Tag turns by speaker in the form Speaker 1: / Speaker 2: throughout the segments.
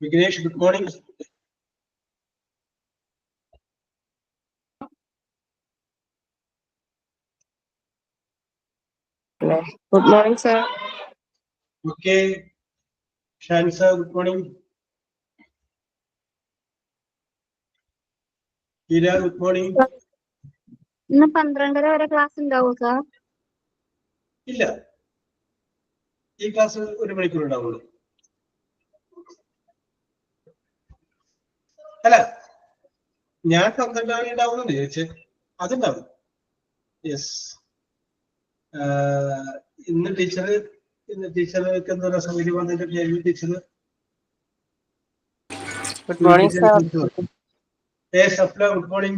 Speaker 1: Vignesh, good morning.
Speaker 2: Good morning, sir.
Speaker 1: Okay. Shan sir, good morning. Ira, good morning.
Speaker 3: ഇന്ന് 12:30 വരെ class ഉണ്ടാവും sir?
Speaker 1: ഇല്ല, ഈ class 1 മണിക്കൂർ ഉണ്ടാവുള്ളൂ. അല്ല, ഞാൻ 12:30 ഉണ്ടാവുന്നു ചോദിച്ചേ, അതുണ്ടാവും. യെസ്. ഇന്ന് ടീച്ചർക്ക് എന്താ സൗകര്യം വന്നിട്ട് teacher.
Speaker 2: Good morning, sir.
Speaker 1: Yes, Sapna, good morning.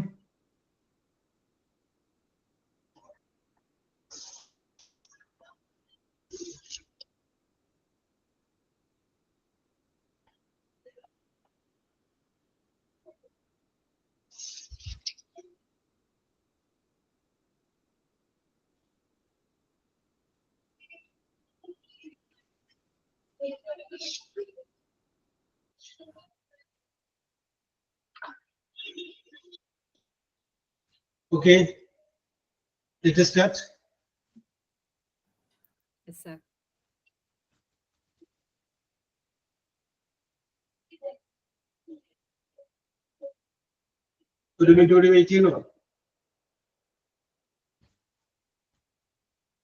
Speaker 1: Okay, let us start.
Speaker 2: Yes, sir.
Speaker 1: ഒരു മിനിറ്റ് കൂടി വെയിറ്റ് ചെയ്യണോ?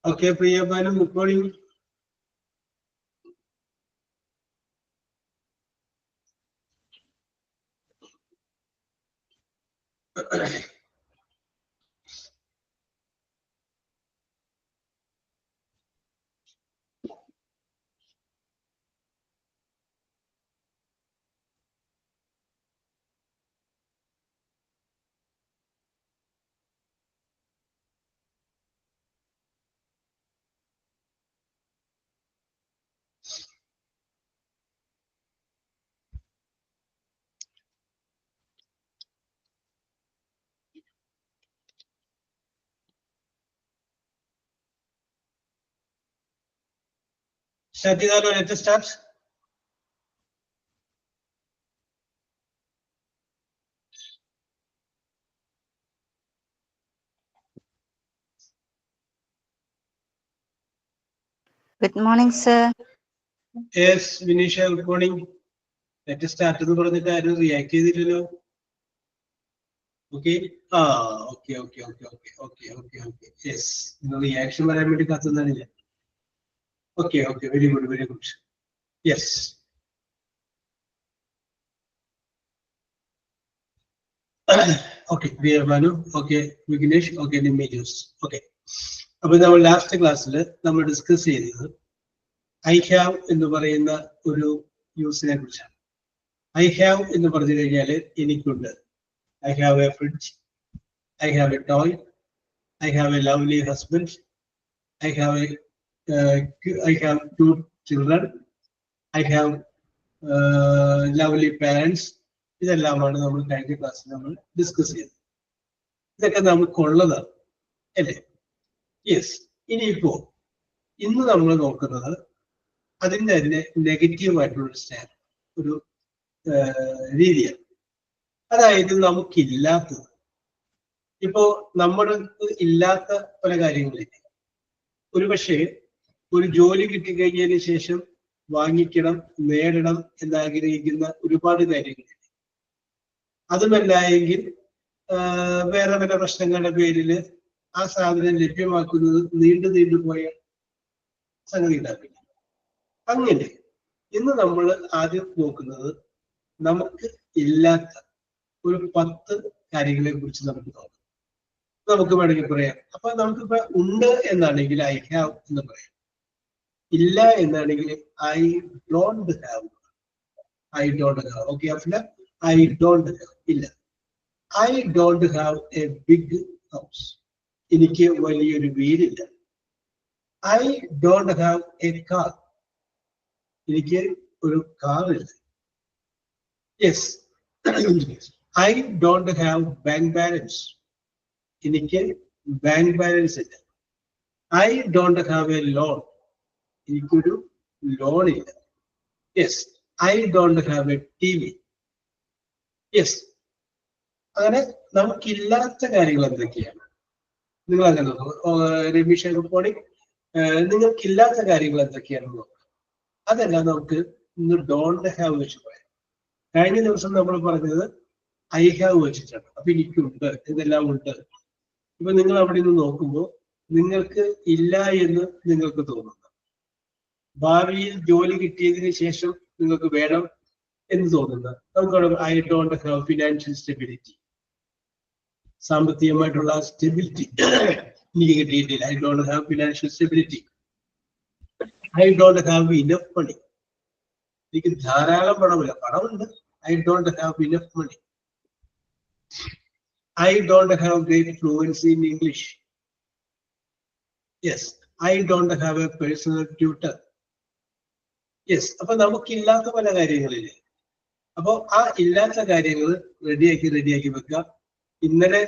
Speaker 1: ഓക്കെ, പ്രിയ ബാലു, ഗുഡ് മോർണിംഗ്. Start ചെയ്താലോ? Let us start.
Speaker 3: Good morning, sir.
Speaker 1: Yes, Vinisha, good morning. Let us start എന്ന് പറഞ്ഞിട്ട് ആരും react ചെയ്തില്ലല്ലോ. Okay, okay. Yes, reaction വരാൻ വേണ്ടി കാത്തുന്നതാണ് ഞാൻ. Okay, very good. Yes. Okay, Manu, okay, Vignesh, okay, നിമേജസ്. ഓക്കെ, അപ്പൊ നമ്മൾ ലാസ്റ്റ് ക്ലാസ്സിൽ നമ്മൾ ഡിസ്കസ് ചെയ്തത് ഐ ഹാവ് എന്ന് പറയുന്ന ഒരു യൂസിനെ കുറിച്ചാണ്. ഐ ഹാവ് എന്ന് പറഞ്ഞു കഴിഞ്ഞാൽ എനിക്കുണ്ട്. I have a fridge, I have a toy, I have a lovely husband, I have 2 children, I have lovely parents. ഇതെല്ലാമാണ് നമ്മൾ കഴിഞ്ഞ ക്ലാസ്സിൽ നമ്മൾ ഡിസ്കസ് ചെയ്തത്. ഇതൊക്കെ നമുക്കുള്ളതാണ് അല്ലേ? യെസ്. ഇനിയിപ്പോ ഇന്ന് നമ്മൾ നോക്കുന്നത് അതിൻ്റെ തന്നെ നെഗറ്റീവായിട്ടുള്ള സ്റ്റാൻഡ് ഒരു രീതിയാണ്. അതായത് നമുക്കില്ലാത്തത്. ഇപ്പോ നമ്മുടെ ഇല്ലാത്ത പല കാര്യങ്ങളില്ല. ഒരുപക്ഷെ ഒരു ജോലി കിട്ടിക്കഴിഞ്ഞതിന് ശേഷം വാങ്ങിക്കണം, നേടണം എന്നാഗ്രഹിക്കുന്ന ഒരുപാട് കാര്യങ്ങളുണ്ട്. അതുമല്ല എങ്കിൽ വേറെ പല പ്രശ്നങ്ങളുടെ പേരിൽ ആ സാധനം ലഭ്യമാക്കുന്നത് നീണ്ടു പോയ സംഗതി ഉണ്ടാവില്ല. അങ്ങനെ ഇന്ന് നമ്മൾ ആദ്യം നോക്കുന്നത് നമുക്ക് ഇല്ലാത്ത ഒരു 10 കാര്യങ്ങളെ കുറിച്ച് നമുക്ക് നോക്കാം. നമുക്ക് വേണമെങ്കിൽ പറയാം. അപ്പൊ നമുക്കിപ്പോ ഉണ്ട് എന്നാണെങ്കിൽ ഐ ഹാവ് എന്ന് പറയാം. ഇല്ല എന്നാണെങ്കിൽ I don't have. Okay, Afla, I don't have. ഇല്ല, I don't have a big house. എനിക്ക് വലിയൊരു വീടില്ല. I don't have a car. എനിക്ക് ഒരു കാറില്ല. Yes. I don't have bank balance. എനിക്ക് ബാങ്ക് ബാലൻസ് ഇല്ല. I don't have a loan. എനിക്കൊരു ലോൺ ഇല്ല. Yes, I don't have a TV. Yes, അങ്ങനെ നമുക്കില്ലാത്ത കാര്യങ്ങൾ എന്തൊക്കെയാണ്? നിങ്ങൾ അങ്ങനെ നോക്കും. രമീഷ, ഗുഡ് മോർണിംഗ്. നിങ്ങൾക്കില്ലാത്ത കാര്യങ്ങൾ എന്തൊക്കെയാണെന്ന് നോക്കാം. അതെല്ലാം നമുക്ക് ഇന്ന് ഡോണ്ട് ഹാവ് വെച്ച് പറയാം. കഴിഞ്ഞ ദിവസം നമ്മൾ പറഞ്ഞത് ഐ ഹാവ് വെച്ചിട്ടാണ്. അപ്പൊ എനിക്കുണ്ട്, ഇതെല്ലാം ഉണ്ട്. ഇപ്പൊ നിങ്ങൾ അവിടെ നിന്ന് നോക്കുമ്പോൾ നിങ്ങൾക്ക് ഇല്ല എന്ന് നിങ്ങൾക്ക് തോന്നുന്നു. ഭാവിയിൽ ജോലി കിട്ടിയതിന് ശേഷം നിങ്ങൾക്ക് വേണം എന്ന് തോന്നുന്ന നമുക്ക് I don't have financial stability. സാമ്പത്തികമായിട്ടുള്ള സ്റ്റെബിലിറ്റി എനിക്ക് കിട്ടിയിട്ടില്ല. I don't have financial stability. I don't have enough money. എനിക്ക് ധാരാളം പണമില്ല. പണമുണ്ട്, I don't have enough money. I don't have great fluency in English. Yes, I don't have a personal tutor. Yes, അപ്പൊ നമുക്കില്ലാത്ത പല കാര്യങ്ങളില്ലേ. അപ്പൊ ആ ഇല്ലാത്ത കാര്യങ്ങൾ റെഡിയാക്കി വെക്കുക. ഇന്നലെ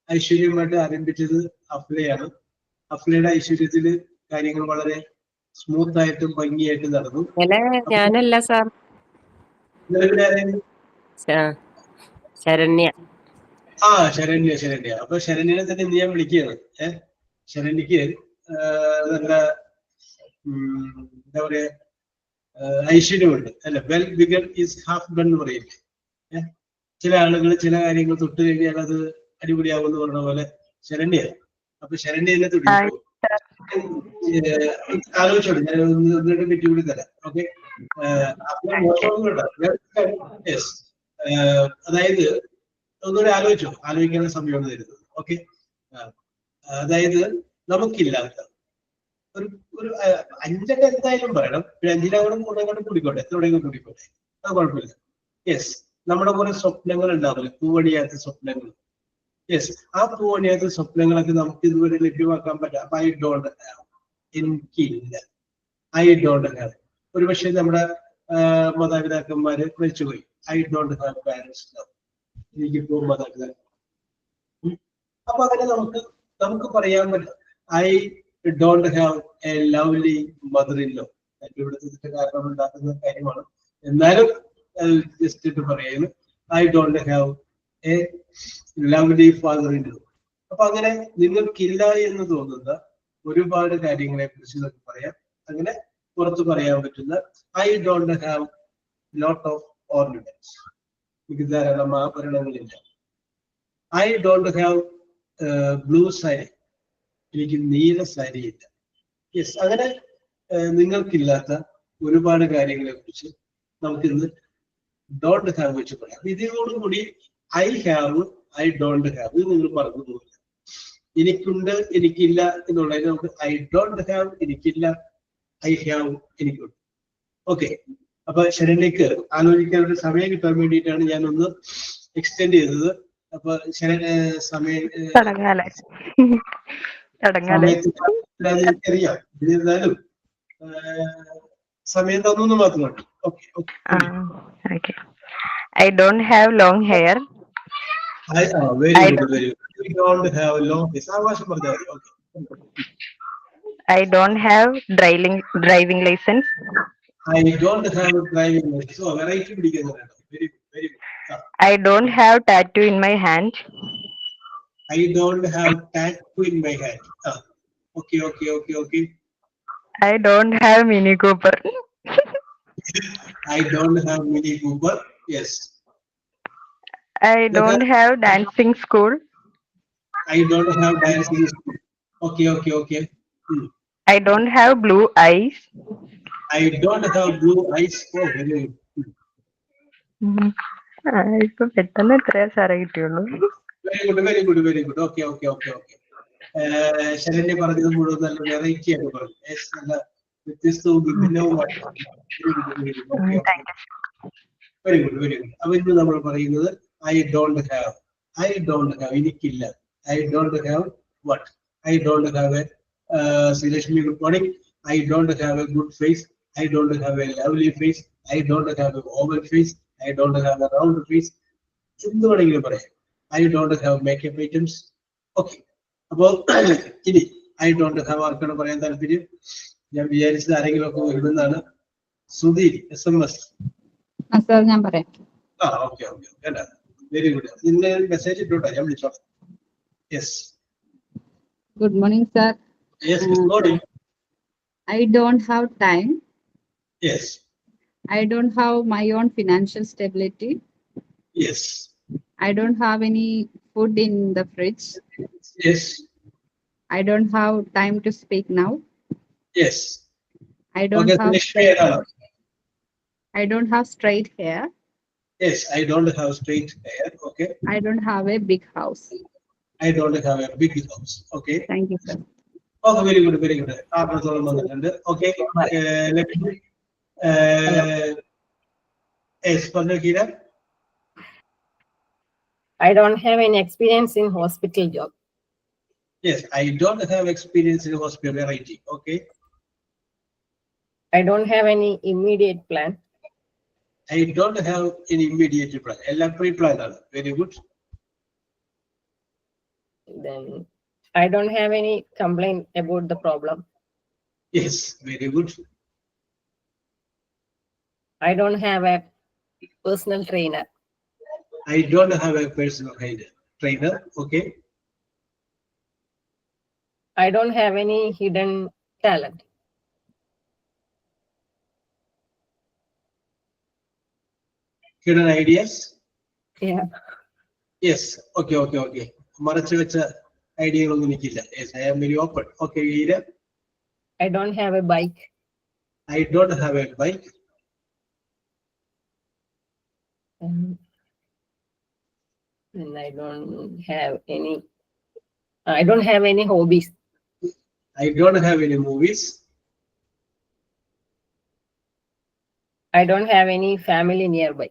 Speaker 1: ഐശ്വര്യമായിട്ട് ആരംഭിച്ചത് അഫ്ലയാണ്. അഫ്ലയുടെ ഐശ്വര്യത്തില് കാര്യങ്ങൾ വളരെ സ്മൂത്ത് ആയിട്ടും ഭംഗിയായിട്ടും നടന്നു.
Speaker 2: ഞാനല്ല സാർ, ശരണ്യ.
Speaker 1: ശരണ്യ. അപ്പൊ ശരണ്യനെ തന്നെ ഞാൻ വിളിക്കുകയാണ്. ശരണ്യക്ക് നല്ല എന്താ പറയാ, ഐശ്വര്യമുണ്ട് അല്ലെ. Well begun is half done എന്ന് പറയില്ലേ. ചില ആളുകൾ ചില കാര്യങ്ങൾ തൊട്ട് കഴിഞ്ഞാൽ അത് അടിപൊളിയാവുമെന്ന് പറഞ്ഞ പോലെ ശരണ്യ. അപ്പൊ ശരണ്യനെ തൊട്ട് ആലോചിച്ചോളൂ, ഞാൻ ഒന്നിട്ട് വിട്ടുകൂടി തരാം. Okay, yes. അതായത് ഒന്നുകൂടെ ആലോചിക്കാനുള്ള സമയമാണ് തരുന്നത്. ഓക്കെ, അതായത് നമുക്കില്ലാത്ത ഒരു 5 എന്തായാലും പറയണം. പിന്നെ 5 കൂടിക്കോട്ടെ, എവിടെയെങ്കിലും കൂടിക്കോട്ടെ, അത് കുഴപ്പമില്ല. യെസ്, നമ്മുടെ കുറെ സ്വപ്നങ്ങൾ ഉണ്ടാവില്ല, പൂവണിയാത്ത സ്വപ്നങ്ങൾ. യെസ്, ആ പൂവണിയാത്ത സ്വപ്നങ്ങളൊക്കെ നമുക്ക് ഇതുവരെ ലഭ്യമാക്കാൻ പറ്റാം. അപ്പൊ ഐ ഡോണ്ട് ഹാവ്, എനിക്കില്ല. I don't have. ഒരു പക്ഷേ നമ്മുടെ മാതാപിതാക്കന്മാര് മരിച്ചുപോയി. I don't have parents love. എനിക്കിപ്പോ മാതാപിതാക്കൾ. അപ്പൊ അങ്ങനെ നമുക്ക് പറയാൻ പറ്റും I don't have a lovely mother in law. ഇവിടുത്തെ കാരണം ഉണ്ടാക്കുന്ന കാര്യമാണ്, എന്നാലും ജസ്റ്റ് ഇട്ട് പറയുന്നു I don't have a lovely father in law. അപ്പൊ അങ്ങനെ നിങ്ങൾക്കില്ല എന്ന് തോന്നുന്ന ഒരുപാട് കാര്യങ്ങളെ കുറിച്ച് നമുക്ക് പറയാം. അങ്ങനെ പുറത്ത് പറയാൻ പറ്റുന്ന I don't have lot of ornaments. എനിക്ക് ധാരാളം ആഭരണങ്ങളില്ല. I don't have blue sari. എനിക്ക് നീല സാരി ഇല്ല. യെസ്, അങ്ങനെ നിങ്ങൾക്കില്ലാത്ത ഒരുപാട് കാര്യങ്ങളെ കുറിച്ച് നമുക്കിന്ന് ഡോണ്ട് ഹാവ് വെച്ച് പറയാം. ഇതിനോടുകൂടി I have, I don't have ഇത് നിങ്ങൾ പറഞ്ഞു പോകില്ല. എനിക്കുണ്ട്, എനിക്കില്ല എന്നുള്ളത് നമുക്ക് ഐ ഡോണ്ട് ഹാവ്, എനിക്കില്ല. ഐ ഹാവ്, എനിക്കുണ്ട്. ഓക്കെ, അപ്പൊ ശരണ്യക്ക് ആലോചിക്കാൻ ഒരു സമയം കിട്ടാൻ വേണ്ടിയിട്ടാണ് ഞാൻ ഒന്ന് എക്സ്റ്റെൻഡ് ചെയ്തത്. അപ്പൊ സമയം അറിയാം, എന്നിരുന്നാലും സമയം തന്നു മാത്രമാണ്. Okay,
Speaker 4: I don't have long hair.
Speaker 1: Very good. I don't have long hair. ആവാശം പറഞ്ഞാൽ മതി. Okay.
Speaker 4: I don't have driving license.
Speaker 1: I don't have a driving license. So, variety പിടിക്കുന്നതാണ്. Very good, very good.
Speaker 4: I don't have tattoo in my hand.
Speaker 1: I don't have tattoo in my hand. Okay.
Speaker 4: I don't have Mini Cooper.
Speaker 1: I don't have Mini Cooper. Yes.
Speaker 4: I don't have dancing school.
Speaker 1: I don't have dancing school. Okay.
Speaker 4: I don't have blue eyes.
Speaker 1: I don't have blue eyes. Oh, very good.
Speaker 4: ഇപ്പൊ പെട്ടെന്ന് എത്രയാ സാറേ കിട്ടിയുള്ളൂ.
Speaker 1: Very good. Okay. Saranya പറഞ്ഞത് മുഴുവൻ നല്ല variety ആയിട്ട് പറഞ്ഞു. നല്ല വ്യത്യസ്തവും വിഭിന്നവുമായിട്ട്. Very good. അപ്പൊ ഇന്ന് നമ്മൾ പറയുന്നത് ഐ ഡോണ്ട് ഹാവ്. എനിക്കില്ല. I don't have what? I don't have a Sreelakshmi, good morning. I don't have a good face. I don't have a lovely face. I don't have a oval face. I don't have a round face. എന്ത് വേണമെങ്കിലും പറയാം. I don't have makeup items. Okay, അപ്പോ ഇനി I don't have ആർക്കാണ് പറയാൻ താല്പര്യം? ഞാൻ വിചാരിച്ചത് ആരെങ്കിലും ഒക്കെ വരുമെന്നാണ്. സുധീർ SMS.
Speaker 3: സാർ ഞാൻ പറയാം.
Speaker 1: ഓക്കെ ഓക്കെ അല്ല വെരി ഗുഡ്. നിന്നെ മെസ്സേജ് ഇട്ടോട്ടെ, ഞാൻ വിളിച്ചോളാം. Yes
Speaker 3: good morning sir.
Speaker 1: Yes good morning.
Speaker 3: I don't have time.
Speaker 1: Yes
Speaker 3: I don't have my own financial stability.
Speaker 1: Yes
Speaker 3: I don't have any food in the fridge.
Speaker 1: Yes
Speaker 3: I don't have time to speak now.
Speaker 1: Yes
Speaker 3: I don't
Speaker 1: okay
Speaker 3: have
Speaker 1: Lakshmi ഏതാണ്?
Speaker 3: I don't have straight hair.
Speaker 1: Yes I don't have straight hair. Okay
Speaker 3: I don't have a big house.
Speaker 1: I don't have a big house. Okay
Speaker 3: Thank you, sir.
Speaker 1: Okay very good very good. ആത്മത്തോളം വന്നിട്ടുണ്ട്. Okay Lakshmi yes പറഞ്ഞു Heera.
Speaker 2: I don't have any experience in hospital job.
Speaker 1: Yes, I don't have experience in hospital variety. Okay,
Speaker 2: I don't have any immediate plan.
Speaker 1: I don't have any immediate plan. Ella pre-planned. Very good.
Speaker 2: Then I don't have any complaint about the problem.
Speaker 1: Yes, very good.
Speaker 2: I don't have a personal trainer.
Speaker 1: I don't have a personal trainer. Okay,
Speaker 2: I don't have any hidden talent.
Speaker 1: hidden ideas.
Speaker 2: Yeah.
Speaker 1: Yes. Okay, okay, okay. മറച്ചു വെച്ച ഐഡിയകളൊന്നും എനിക്കില്ല. Yes, I am very open. Okay, Hira.
Speaker 2: I don't have a bike.
Speaker 1: I don't have a bike.
Speaker 2: And I don't have any hobbies.
Speaker 1: I don't have any movies.
Speaker 2: I don't have any family nearby.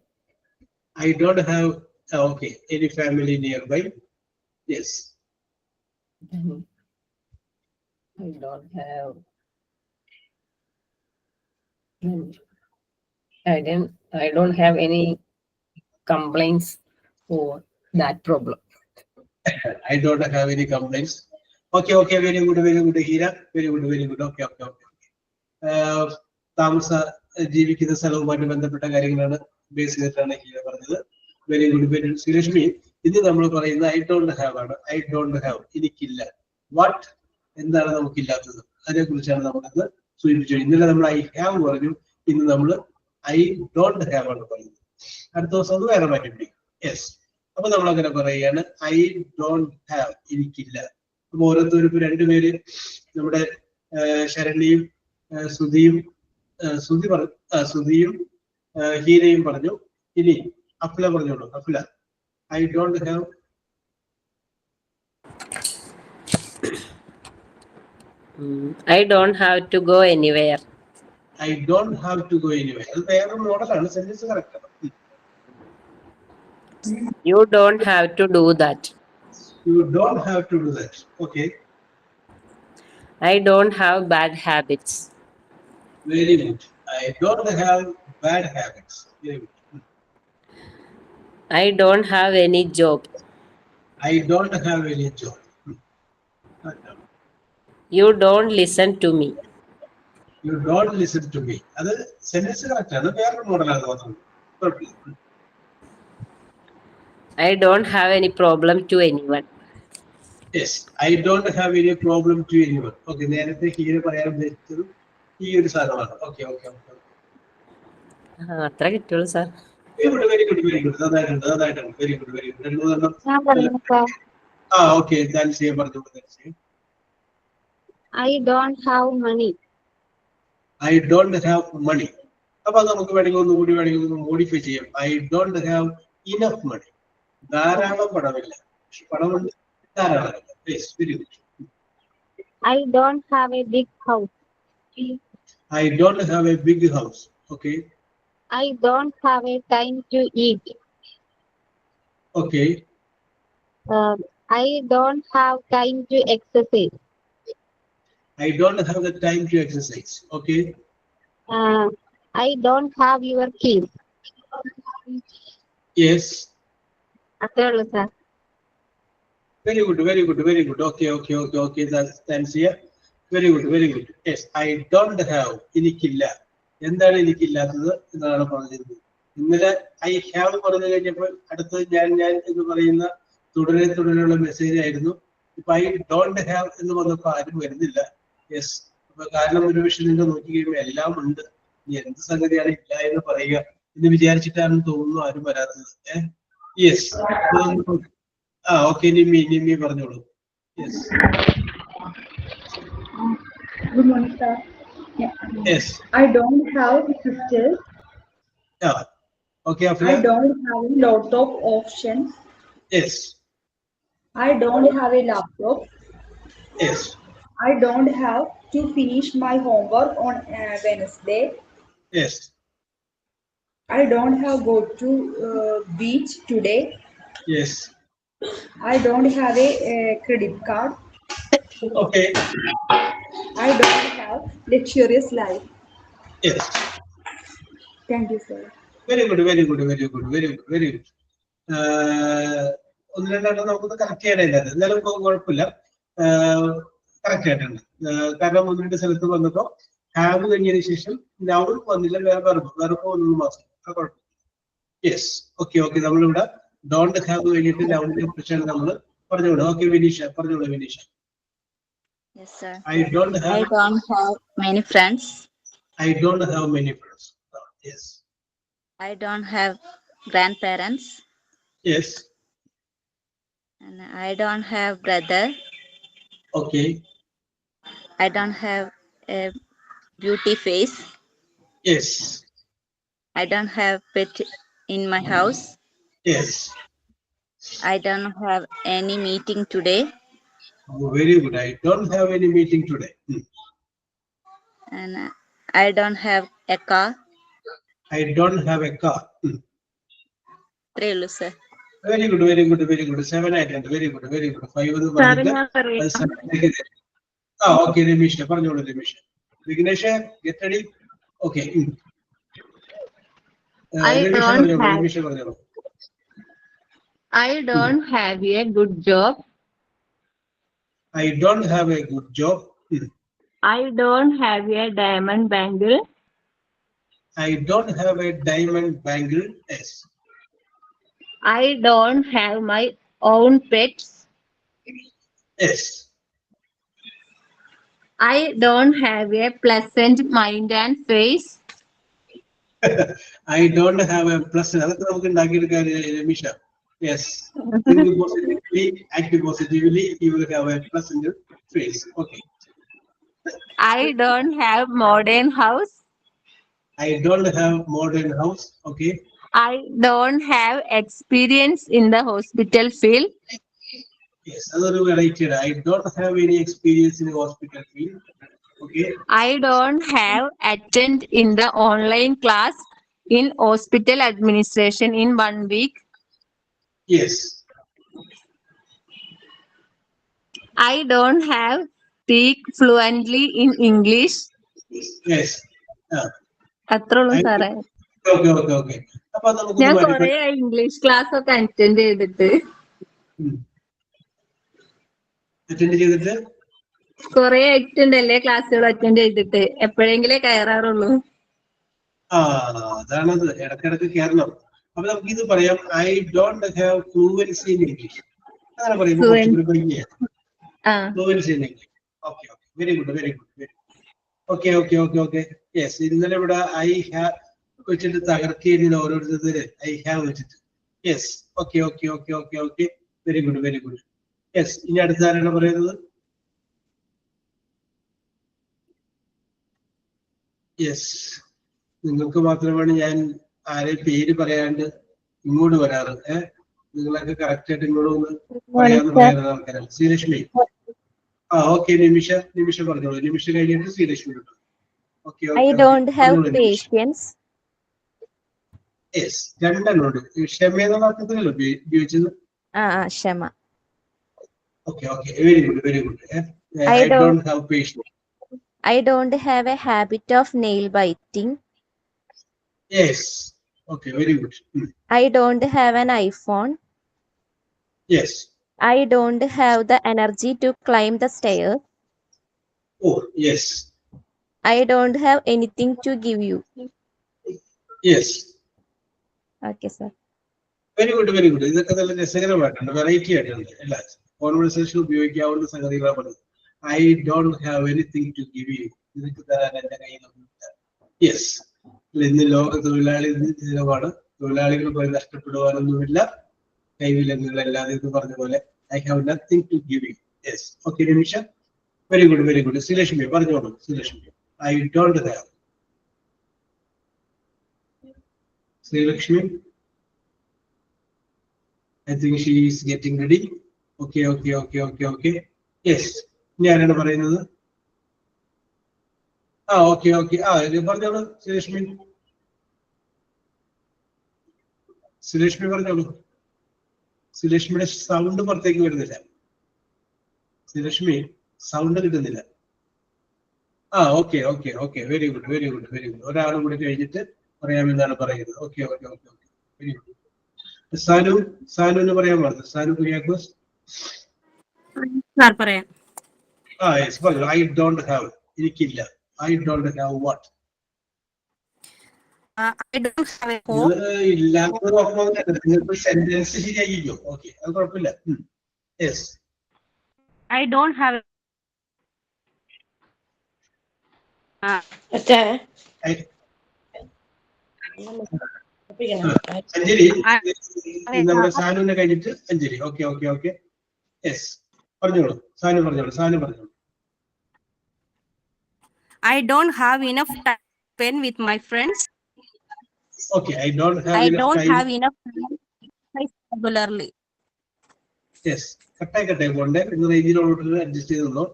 Speaker 1: I don't have okay any family nearby. Yes.
Speaker 2: I don't have. I don't have any complaints for that problem.
Speaker 1: I don't have any complaints. Okay, okay, very good, Hira. Very good, very good. Okay, okay, okay. താമസ ജീവിക്കുന്ന സ്ഥലവുമായിട്ട് ബന്ധപ്പെട്ട കാര്യങ്ങളാണ് base ചെയ്തിട്ടാണ് ഹീര പറഞ്ഞത്. Very good, very good. Sreelakshmi, ഇത് നമ്മൾ പറയുന്നത് I don't have ആണ്. ഐ ഡോണ്ട് ഹാവ്, എനിക്കില്ല. വാട്ട്, എന്താണ് നമുക്കില്ലാത്തത്, അതിനെ കുറിച്ചാണ് നമ്മളിന്ന് സൂചിപ്പിച്ചത്. ഇന്നലെ നമ്മൾ ഐ ഹാവ് പറഞ്ഞു, ഇന്ന് നമ്മൾ ഐ ഡോണ്ട് ഹാവ് ആണ് പറയുന്നത്. അടുത്ത ദിവസം അത് വേറെ മാറ്റി പിടിക്കും. യെസ്, അപ്പൊ നമ്മൾ അങ്ങനെ പറയുകയാണ് ഐ ഡോണ്ട് ഹാവ്, എനിക്കില്ല. അപ്പൊ ഓരോരുത്തരും ഇപ്പൊ രണ്ടുപേര് നമ്മുടെ ശരണ്യയും ശ്രുതിയും ഹീരയും പറഞ്ഞു. ഇനി അഫ്ല പറഞ്ഞോളൂ. Afla, I don't have.
Speaker 2: I don't have to go anywhere.
Speaker 1: I don't have to go anywhere. അത് വേറെ മോഡലാണ്, സെന്റൻസ് കറക്റ്റ് ആണ്.
Speaker 2: You don't have to do that.
Speaker 1: You don't have to do that. Okay.
Speaker 2: I don't have bad habits.
Speaker 1: Very good. I don't have bad habits. Very good.
Speaker 2: I don't have any job.
Speaker 1: I don't have any job.
Speaker 2: You don't listen to me.
Speaker 1: You don't listen to me. അത് sentence correct ആണ്, വേറെ മോഡലാണ് മാത്രം. കുഴപ്പമില്ല.
Speaker 2: I don't have any problem to anyone.
Speaker 1: Yes, I don't have any problem to anyone. Okay, നേരത്തെ ഹീര പറയാൻ ഉദ്ദേശിച്ചത് ഈ ഒരു സാധനമാണ്. Okay okay okay.
Speaker 2: അത്ര കിട്ടുള്ളൂ sir.
Speaker 1: Very good very good. നന്നായിട്ടുണ്ട് നന്നായിട്ടുണ്ട്. Very good very good.
Speaker 3: ഞാൻ പറഞ്ഞു സാർ.
Speaker 1: ഓക്കെ, ദാൻസിയെ പറഞ്ഞോളൂ. ദാൻസിയെ.
Speaker 3: I don't have money.
Speaker 1: I don't have money. അപ്പൊ നമുക്ക് വേണമെങ്കിൽ ഒന്നുകൂടി മോഡിഫൈ ചെയ്യാം. I don't have enough money. ധാരാളം പണമില്ല. പണമുണ്ട്, ധാരാളമില്ല. Yes, very good.
Speaker 3: I don't have a big house.
Speaker 1: I don't have a big house. Okay.
Speaker 3: I don't have a time to eat.
Speaker 1: Okay.
Speaker 3: I don't have time to exercise.
Speaker 1: I don't have the time to exercise. Okay.
Speaker 3: I don't have your keys.
Speaker 1: Yes.
Speaker 3: അത്രേ ഉള്ളൂ sir.
Speaker 1: Very good, very good, very good. Okay, okay, okay, okay. That's here. Very good, very good. Yes, I don't have. എനിക്കില്ല. എന്താണ് എനിക്കില്ലാത്തത് എന്നാണ് പറഞ്ഞത്. ഇന്നലെ I have പറഞ്ഞു കഴിഞ്ഞപ്പോൾ അടുത്തത് ഞാൻ എന്ന് പറയുന്ന തുടരെയുള്ള മെസ്സേജ് ആയിരുന്നു. ഇപ്പൊ ഐ ഡോണ്ട് ഹാവ് എന്ന് പറഞ്ഞപ്പോ ആരും വരുന്നില്ല. യെസ്, അപ്പൊ കാരണം ഒരു വിഷയം നിങ്ങൾ നോക്കി കഴിയുമ്പോൾ എല്ലാം ഉണ്ട്, ഇനി എന്ത് സംഗതിയാണ് ഇല്ല എന്ന് പറയുക എന്ന് വിചാരിച്ചിട്ടാണെന്ന് തോന്നുന്നു ആരും വരാത്തത്. യെസ്, ഓക്കെ, നിമ്മി പറഞ്ഞോളൂ. Yes,
Speaker 5: Good morning, sir.
Speaker 1: Yes,
Speaker 5: I don't have sisters.
Speaker 1: Okay,
Speaker 5: I
Speaker 1: Afra.
Speaker 5: don't have a lot of options.
Speaker 1: Yes,
Speaker 5: I don't have a laptop.
Speaker 1: Yes,
Speaker 5: I don't have to finish my homework on Wednesday.
Speaker 1: Yes,
Speaker 5: I don't have go to beach today.
Speaker 1: Yes,
Speaker 5: I don't have a credit card.
Speaker 1: Okay,
Speaker 5: I don't have luxurious life.
Speaker 1: Yes.
Speaker 5: Thank you, sir.
Speaker 1: Very good. ഒന്ന് രണ്ടെണ്ണം നമുക്ക് correct ചെയ്യാനില്ല, എന്നാലും കുഴപ്പമില്ല, correct ആയിട്ടുണ്ട്. കാരണം ഒന്ന് രണ്ട് സ്ഥലത്ത് വന്നപ്പോ ഹാവ് കഴിഞ്ഞതിന് ശേഷം നൗൺ വന്നില്ല, വെറുപ്പ് ഒന്നും മാത്രം, കുഴപ്പമില്ല. യെസ്, ഓക്കെ, നമ്മളിവിടെ ഡോണ്ട് ഹാവ് കഴിഞ്ഞിട്ട് നൗണിനെ കുറിച്ചാണ് നമ്മൾ പറഞ്ഞുകൂടെ. ഓക്കെ, വിനീഷ പറഞ്ഞോളൂ. Vineesha.
Speaker 6: Yes, sir.
Speaker 1: I don't have
Speaker 6: many friends.
Speaker 1: I don't have many friends. Yes.
Speaker 6: I don't have grandparents.
Speaker 1: Yes.
Speaker 6: And I don't have brother.
Speaker 1: Okay.
Speaker 6: I don't have a beauty face.
Speaker 1: Yes.
Speaker 6: I don't have pet in my house.
Speaker 1: Yes.
Speaker 6: I don't have any meeting today.
Speaker 1: Oh, very good. I don't have any meeting today.
Speaker 6: And I don't have a car.
Speaker 1: I don't have a car.
Speaker 6: Three, sir.
Speaker 1: Very good. 7 ആയിട്ടുണ്ട്. Very good. 5 എന്ന് പറഞ്ഞിട്ട് okay. Ramesh പറഞ്ഞോളൂ. Vignesh, get ready. Okay. Ramesh പറഞ്ഞോളൂ.
Speaker 7: I don't have a good job.
Speaker 1: I don't have a good job.
Speaker 7: I don't have a diamond bangle.
Speaker 1: I don't have a diamond bangle. Yes.
Speaker 7: I don't have my own pets.
Speaker 1: Yes.
Speaker 7: I don't have a pleasant mind and face.
Speaker 1: I don't have a plus. അതൊക്കെ നമുക്ക് ഉണ്ടാക്കിയെടുക്കാൻ Ramesh. Yes. Think positively, act positively. You will have a plus in your face. Okay.
Speaker 7: I don't have modern house.
Speaker 1: I don't have modern house. Okay.
Speaker 7: I don't have experience in the hospital field.
Speaker 1: Yes. Another variety. I don't have any experience in the hospital field. Okay.
Speaker 7: I don't have attend in the online class in hospital administration in 1 week.
Speaker 1: Yes.
Speaker 7: I don't have speak fluently in English.
Speaker 1: Yes.
Speaker 7: അത്രേ ഉള്ളൂ സാറേ.
Speaker 1: Okay. അപ്പൊ നമുക്ക്
Speaker 7: ഞാൻ കൊറേ English class ഒക്കെ attend ചെയ്തിട്ട് കൊറേ ആയിട്ടുണ്ട് എല്ലാ ക്ലാസ്സുകൾ അറ്റൻഡ് ചെയ്തിട്ട്, എപ്പോഴെങ്കിലേ കയറാറുള്ളൂ.
Speaker 1: അതാണത്, ഇടക്കിടക്ക് കയറണം. അപ്പൊ നമുക്ക് ഇത് പറയാം, I don't have fluency in English. അങ്ങനെ പറയുമ്പോൾ fluency in English. Okay, very good. Okay. Yes, ഇന്നലെ ഇവിടെ ഐ ഹാവ് വെച്ചിട്ട് തകർക്കില്ല ഓരോരുത്തര്, ഐ ഹാവ് വെച്ചിട്ട്. Yes, okay. Very good. Yes, ഇനി അടുത്ത ആരാണ് പറയുന്നത്? യെസ്, നിങ്ങൾക്ക് മാത്രമാണ് ഞാൻ ആരെയും പേര് പറയാണ്ട് ഇങ്ങോട്ട് വരാറ്. നിങ്ങളൊക്കെ കറക്റ്റ് ആയിട്ട് ഇങ്ങോട്ട് ഒന്ന് പറയാന്ന് പറയുന്ന ആൾക്കാരാണ്. ശ്രീലക്ഷ്മി. ഓക്കെ, നിമിഷ പറഞ്ഞോളൂ. നിമിഷ കഴിഞ്ഞിട്ട് Sreelakshmi.
Speaker 2: I don't have patience.
Speaker 1: Yes, രണ്ടെണ്ണോട്. ക്ഷമ എന്നുള്ള അർത്ഥത്തിലല്ലോ ഉപയോഗിച്ചത്.
Speaker 2: ക്ഷമ.
Speaker 1: Okay, very good. I don't have patience.
Speaker 2: I don't have a habit of nail biting.
Speaker 1: Yes. Okay, very good.
Speaker 2: I don't have an iPhone.
Speaker 1: Yes.
Speaker 2: I don't have the energy to climb the stairs.
Speaker 1: Oh, yes.
Speaker 2: I don't have anything to give you.
Speaker 1: Yes.
Speaker 6: Okay, sir.
Speaker 1: Very good very good. ഇതൊക്കെ നല്ല രസകരമായിട്ടുണ്ട്, variety ആയിട്ടുണ്ട്. എല്ലാ conversation ഉപയോഗിക്കാവുന്ന സംഗതികളാണ് പറഞ്ഞത്. I don't have anything to give you. നിനക്ക് തരാൻ എന്റെ കയ്യിലൊന്നുമില്ല. യെസ്, ഇന്ന് ലോക തൊഴിലാളി ദിനമാണ്. തൊഴിലാളികൾ പോയി നഷ്ടപ്പെടുവാനൊന്നുമില്ല, കൈവിലങ്ങുകളല്ലാതെ എന്ന് പറഞ്ഞ പോലെ I have nothing to give you. Yes, okay Nimisha, very good very good. Sreelakshmi പറഞ്ഞോളൂ. Sreelakshmi, I don't have. Sreelakshmi, I think she is getting ready. Okay. Yes. ഞാനാണ് പറയുന്നത്. ഓക്കെ പറഞ്ഞോളൂ ശ്രീലക്ഷ്മി. ശ്രീലക്ഷ്മി പറഞ്ഞോളൂ. ശ്രീലക്ഷ്മിയുടെ സൗണ്ട് പുറത്തേക്ക് വരുന്നില്ല. ശ്രീലക്ഷ്മി സൗണ്ട് കിട്ടുന്നില്ല. Okay very good. ഒരാളും കൂടി കഴിഞ്ഞിട്ട് പറയാമെന്നാണ് പറയുന്നത്. Okay very good. സാനു എന്ന് പറയാൻ പാടില്ല. സാനു കുര്യാക്കോസ്.
Speaker 8: പറയാം.
Speaker 1: യെസ് പറഞ്ഞു. ഐ ഡോണ്ട് ഹാവ്, എനിക്കില്ല. I don't have what?
Speaker 8: I don't have a home.
Speaker 1: ഇല്ലാത്ത നിങ്ങൾക്ക് സെന്റൻസ് ശരിയാക്കിക്കോ. ഓക്കെ, അത് കുഴപ്പമില്ല. Yes,
Speaker 8: I don't have
Speaker 1: Anjali. നമ്മുടെ സാനുവിനെ കഴിഞ്ഞിട്ട് അഞ്ജലി. ഓക്കെ. യെസ്, പറഞ്ഞോളൂ. സാനു പറഞ്ഞോളൂ.
Speaker 8: I don't have enough time to spend with my friends.
Speaker 1: Okay, I don't have
Speaker 8: I
Speaker 1: enough
Speaker 8: don't
Speaker 1: time.
Speaker 8: have enough time to exercise regularly.
Speaker 1: Yes, കട്ടായി പോണ്ടേ. ഇന്ന് റേഞ്ചിനോട് adjust ചെയ്തോ.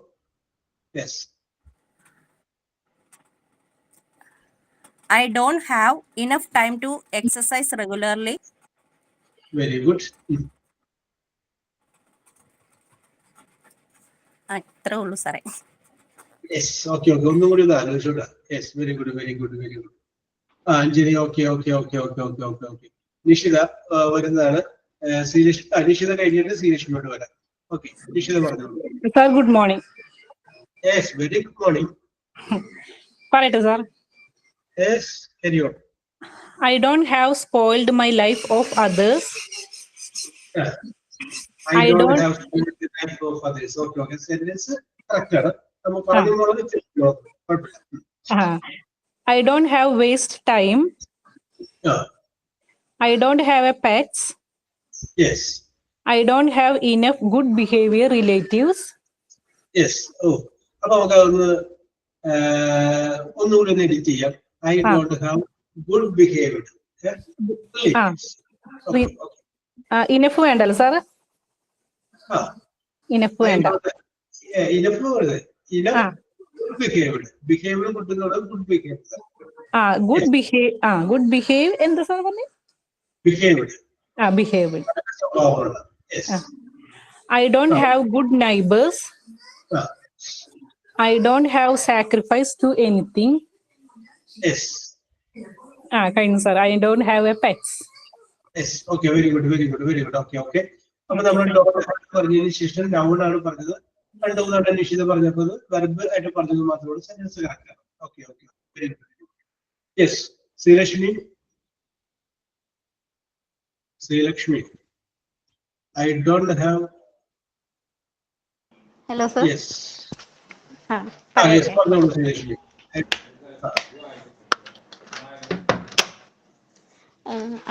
Speaker 1: Yes.
Speaker 8: I don't have enough time to exercise regularly.
Speaker 1: Very good.
Speaker 8: ഇത്രേ ഉള്ളൂ സാറേ.
Speaker 1: Yes, okay. ഒന്നും കൂടി ഒന്ന് ആലോചിച്ചോട്ടാ. Yes, very good. Anjali. Okay. Nishitha വരുന്നതാണ്. നിഷിത കഴിഞ്ഞിട്ട് ശ്രീലക്ഷ്മിയോട് വരാം. ഓക്കെ, നിഷിത പറഞ്ഞോളൂ.
Speaker 9: Sir, good morning.
Speaker 1: Yes, very good morning.
Speaker 9: പറയട്ടെ sir.
Speaker 1: Yes, carry on.
Speaker 9: I don't have spoiled my life of others.
Speaker 1: I don't have spoiled the life of others. Okay. Sentence correct ആണ്. നമ്മൾ പറഞ്ഞുള്ളത് തെറ്റോ? കുഴപ്പമില്ല.
Speaker 9: I don't have waste time. I don't have a pets.
Speaker 1: Yes.
Speaker 9: I don't have enough good behavior relatives.
Speaker 1: Yes. അപ്പൊ നമുക്ക് ഒന്നുകൂടി ഒന്ന് edit ചെയ്യാം. I don't have good behavior.
Speaker 9: Enough വേണ്ടല്ലോ സാർ. ഇനഫ് വേണ്ട. ഗുഡ് ബിഹേവ് എന്താ സാർ പറഞ്ഞു? Behave. I don't have good neighbors. I don't have sacrifice to anything.
Speaker 1: Yes.
Speaker 9: കഴിഞ്ഞു sir. I don't have a pets.
Speaker 1: Yes. Okay. Very good. Okay. അപ്പൊ നമ്മൾ പറഞ്ഞതിന് ശേഷം noun ആണ് പറഞ്ഞത്. രണ്ടു മൂന്നായിട്ട് നിശ്ചിത പറഞ്ഞപ്പോൾ വെർബ് ആയിട്ട് പറഞ്ഞത് മാത്രമേ സെന്റൻസ് കറക്റ്റ് ആണ്. Okay. Very good. Yes, Sreelakshmi. I don't have.
Speaker 3: Hello, sir.
Speaker 1: Yes. Yes, പറഞ്ഞോളൂ Sreelakshmi.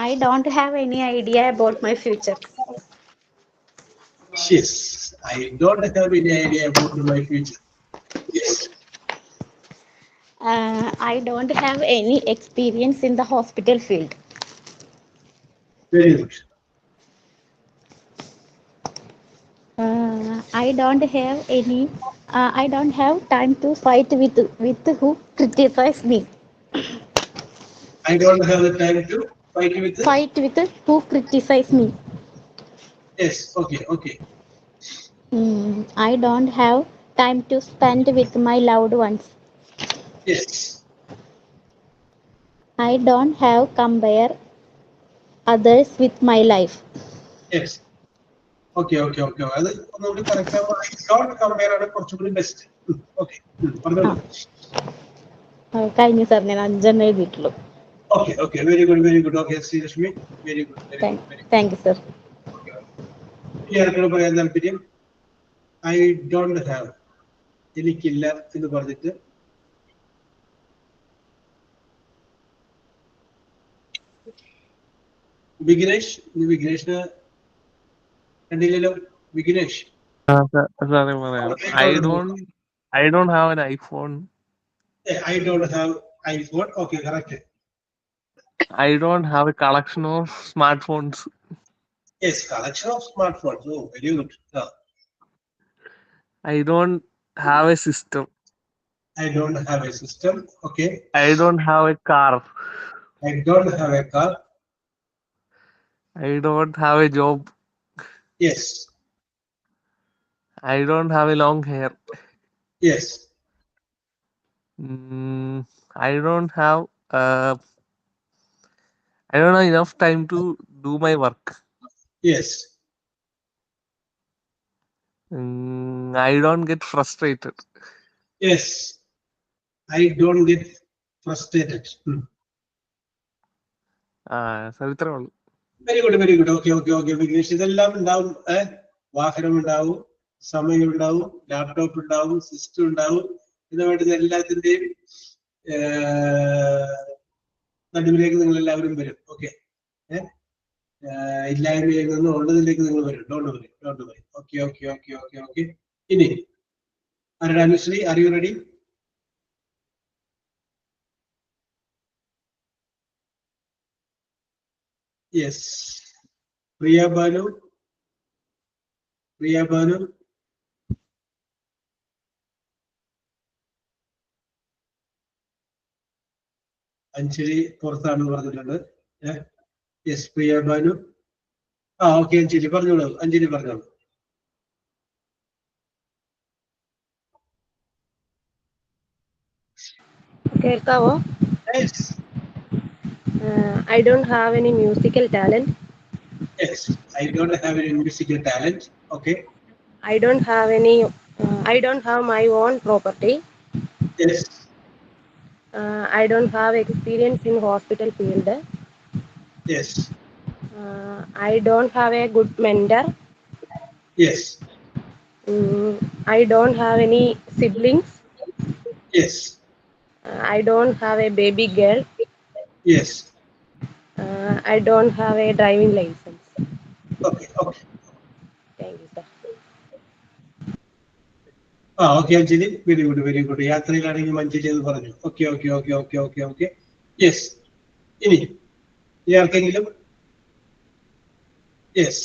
Speaker 3: I don't have any idea about my future.
Speaker 1: Yes, I don't have any idea about my future. Yes.
Speaker 3: I don't have any experience in the hospital field.
Speaker 1: Very good.
Speaker 3: I don't have time to fight with who criticize me.
Speaker 1: I don't have the time to fight with
Speaker 3: who criticize me.
Speaker 1: Yes. Okay.
Speaker 3: I don't have time to spend with my loved ones.
Speaker 1: Yes.
Speaker 3: I don't have compare others with my life.
Speaker 1: Yes. Okay. അത് ഒന്നുകൂടി correct ആവുക. I don't compare ആണ് കുറച്ചുകൂടി best. Okay, പറഞ്ഞോളൂ.
Speaker 3: കഴിഞ്ഞു sir, ഞാൻ 5 എഴുതിയിട്ടുള്ളൂ.
Speaker 1: Okay, okay, very good, very good. Okay, Sri Rashmi, very good, very good, very good.
Speaker 3: Thank you, sir.
Speaker 1: Okay. ആർക്കാണ് പറയാൻ താല്പര്യം? I don't have. എനിക്കില്ല എന്ന് പറഞ്ഞിട്ട് വിഘ്നേഷ്, വിഘ്നേഷിന് കണ്ടില്ലല്ലോ. Vignesh,
Speaker 10: I don't have an iPhone.
Speaker 1: I don't have iPhone. Okay, correct.
Speaker 10: I don't have a collection of smartphones.
Speaker 1: Yes, collection of smartphones. Oh, very good.
Speaker 10: I don't have a system.
Speaker 1: I don't have a system. Okay.
Speaker 10: I don't have a car.
Speaker 1: I don't have a car.
Speaker 10: I don't have a job.
Speaker 1: Yes.
Speaker 10: I don't have a long hair.
Speaker 1: Yes.
Speaker 10: I don't have enough time to do my work.
Speaker 1: Yes.
Speaker 10: I don't get frustrated.
Speaker 1: Yes. I don't get frustrated.
Speaker 10: Sir ഇത്രേ ഉള്ളൂ.
Speaker 1: Very good, very good. Okay, okay, okay. Vignesh, ഇതെല്ലാം ഉണ്ടാവും. വാഹനം ഉണ്ടാവും, സമയം ഉണ്ടാവും, laptop ഉണ്ടാവും, system ഉണ്ടാവും. ഇത് വേണ്ടുന്ന എല്ലാത്തിന്റെയും നടുവിലേക്ക് നിങ്ങൾ എല്ലാവരും വരും. ഓക്കെ, ഇല്ലായ്മയിൽ നിന്ന് ഉള്ളതിലേക്ക് നിങ്ങൾ വരും. Don't worry, don't worry. Okay, okay, okay, okay, okay. ഇനി ആരുടെ? Anusree, are you ready? Yes. Priya Banu, Priya Banu. Anjali പുറത്താണെന്ന് പറഞ്ഞിട്ടുണ്ട്. യെസ്, പ്രിയ ബാനു. ഓക്കെ, അഞ്ജലി പറഞ്ഞോളൂ. അഞ്ജലി പറഞ്ഞോളൂ.
Speaker 2: കേൾക്കാവോ? I don't have any musical talent.
Speaker 1: Yes, I don't have any musical talent. Okay.
Speaker 2: I don't have my own property.
Speaker 1: Yes.
Speaker 2: I don't have experience in hospital field.
Speaker 1: Yes.
Speaker 2: I don't have a good mentor.
Speaker 1: Yes.
Speaker 2: I don't have any siblings.
Speaker 1: Yes.
Speaker 2: I don't have a baby girl.
Speaker 1: Yes.
Speaker 2: I don't have a driving license.
Speaker 1: Okay, okay.
Speaker 2: Thank you, sir.
Speaker 1: Okay, Anjali, very good, very good. യാത്രയിലാണെങ്കിൽ Anjali എന്ന് പറഞ്ഞു. Okay, okay, okay, okay, okay, okay. Yes. ഇനി ആർക്കെങ്കിലും? Yes,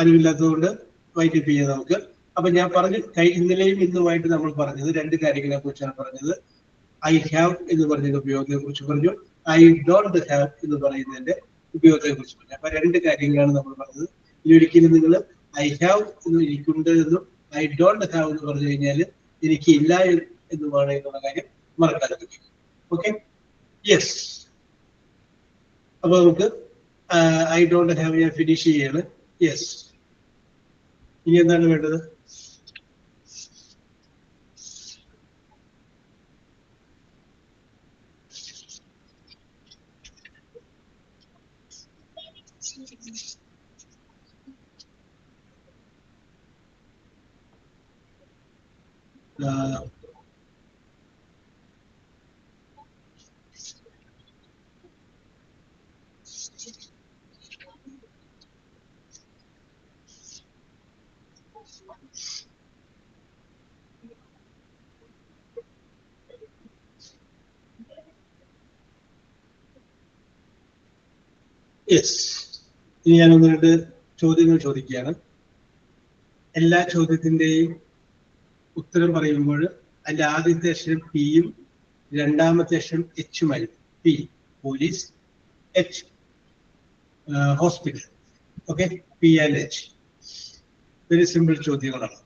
Speaker 1: അനുവില്ലാത്തതുകൊണ്ട് വൈകിട്ട് ചെയ്യാം നമുക്ക്. അപ്പൊ ഞാൻ പറഞ്ഞു, ഇന്നലെയും ഇന്നുമായിട്ട് നമ്മൾ പറഞ്ഞത് രണ്ട് കാര്യങ്ങളെ കുറിച്ചാണ് പറഞ്ഞത്. ഐ ഹാവ് എന്ന് പറഞ്ഞതിന്റെ ഉപയോഗത്തെ കുറിച്ച് പറഞ്ഞു. ഐ ഡോണ്ട് ഹാവ് എന്ന് പറയുന്നതിന്റെ ഉപയോഗത്തെ കുറിച്ച് പറഞ്ഞു. അപ്പൊ രണ്ട് കാര്യങ്ങളാണ് നമ്മൾ പറഞ്ഞത്. ഇനി ഒരിക്കലും നിങ്ങൾ ഐ ഹാവ് എന്ന് എനിക്കുണ്ട് എന്നും ഐ ഡോണ്ട് ഹാവ് എന്ന് പറഞ്ഞു കഴിഞ്ഞാൽ എനിക്കില്ല എന്നുമാണ് എന്നുള്ള കാര്യം മറക്കാതിരിക്കും. Okay, yes. അപ്പൊ നമുക്ക് ഐ ഡോണ്ട് ഹാവ് ഞാൻ ഫിനിഷ് ചെയ്യാണ്. യെസ്. ഇനി എന്താണ് വേണ്ടത്? യെസ്. ഇനി ഞാൻ ഒന്ന് രണ്ട് ചോദ്യങ്ങൾ ചോദിക്കുകയാണ്. എല്ലാ ചോദ്യത്തിന്റെയും ഉത്തരം പറയുമ്പോൾ അതിന്റെ ആദ്യത്തെ അക്ഷരം പിയും രണ്ടാമത്തെ അക്ഷരം എച്ചുമായിരിക്കും. P police, H hospital. Okay, P and H. Very simple ചോദ്യങ്ങളാണ്.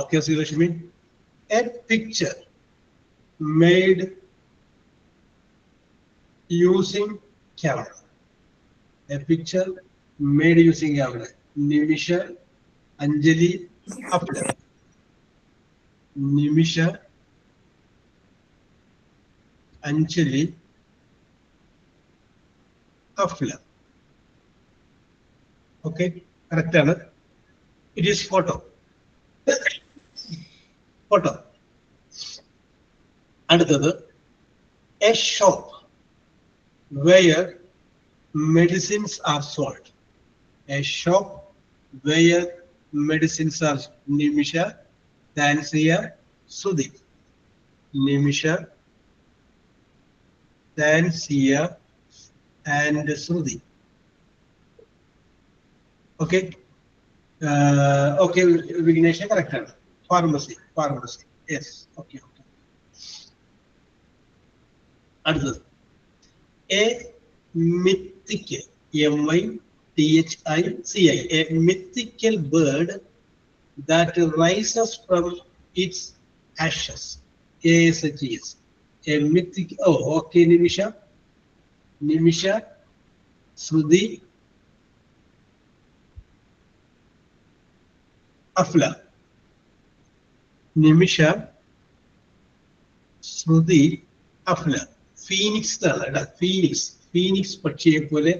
Speaker 1: Okay, Sreelakshmi. A picture made using camera. A picture made using camera. Nimisha, Anjali, Apple. Nimisha, Anjali, Afla. Okay, correct. It is photo. Photo. Another, a shop where medicines are sold. A shop where medicines are Nimisha, Tansia, Sudhi. Nimisha, Tansia, and Sudhi. Okay. Okay, Vignesh, correct. Pharmacy. Yes. Okay. Another, a mythical, mythici, a mythical bird that rises from its ashes. ASHES. A mythic. Oh, okay, Nimisha, Sruthi, Afla. Nimisha, Sruthi, Afla. Phoenix, Phoenix പക്ഷിയെ പോലെ